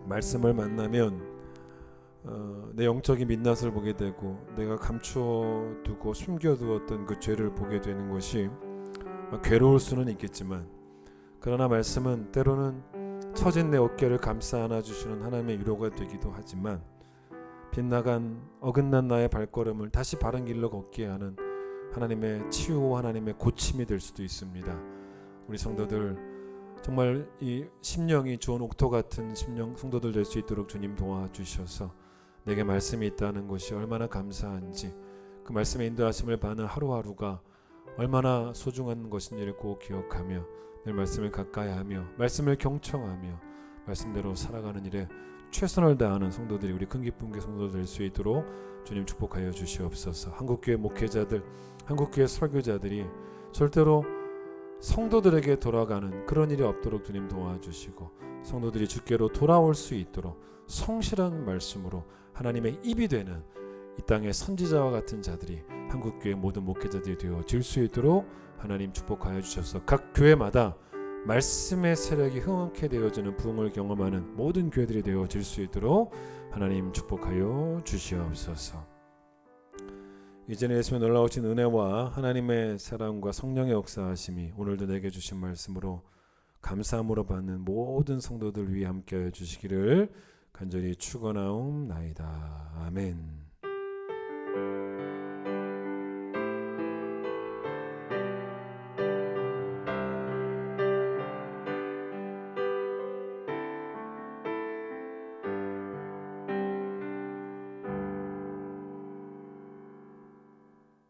B: 말씀을 만나면 내 영적인 민낯을 보게 되고 내가 감추어두고 숨겨두었던 그 죄를 보게 되는 것이 괴로울 수는 있겠지만, 그러나 말씀은 때로는 처진 내 어깨를 감싸 안아주시는 하나님의 위로가 되기도 하지만, 빗나간 어긋난 나의 발걸음을 다시 바른 길로 걷게 하는 하나님의 치유와 하나님의 고침이 될 수도 있습니다. 우리 성도들 정말 이 심령이 좋은 옥토 같은 심령 성도들 될 수 있도록 주님 도와주셔서 내게 말씀이 있다는 것이 얼마나 감사한지, 그 말씀의 인도하심을 받는 하루하루가 얼마나 소중한 것인지를 꼭 기억하며 늘 말씀을 가까이하며 말씀을 경청하며 말씀대로 살아가는 일에 최선을 다하는 성도들이 우리 큰 기쁨교회 성도들 될 수 있도록 주님 축복하여 주시옵소서. 한국교회 목회자들, 한국교회 설교자들이 절대로 성도들에게 돌아가는 그런 일이 없도록 주님 도와주시고 성도들이 주께로 돌아올 수 있도록 성실한 말씀으로 하나님의 입이 되는 이 땅의 선지자와 같은 자들이 한국교회 모든 목회자들이 되어질 수 있도록 하나님 축복하여 주셔서 각 교회마다 말씀의 세력이 흥하게 되어지는 부흥을 경험하는 모든 교회들이 되어질 수 있도록 하나님 축복하여 주시옵소서. 이전에 예수님의 놀라우신 은혜와 하나님의 사랑과 성령의 역사하심이 오늘도 내게 주신 말씀으로 감사함으로 받는 모든 성도들 위해 함께하여 주시기를 간절히 축원하옵나이다. 아멘.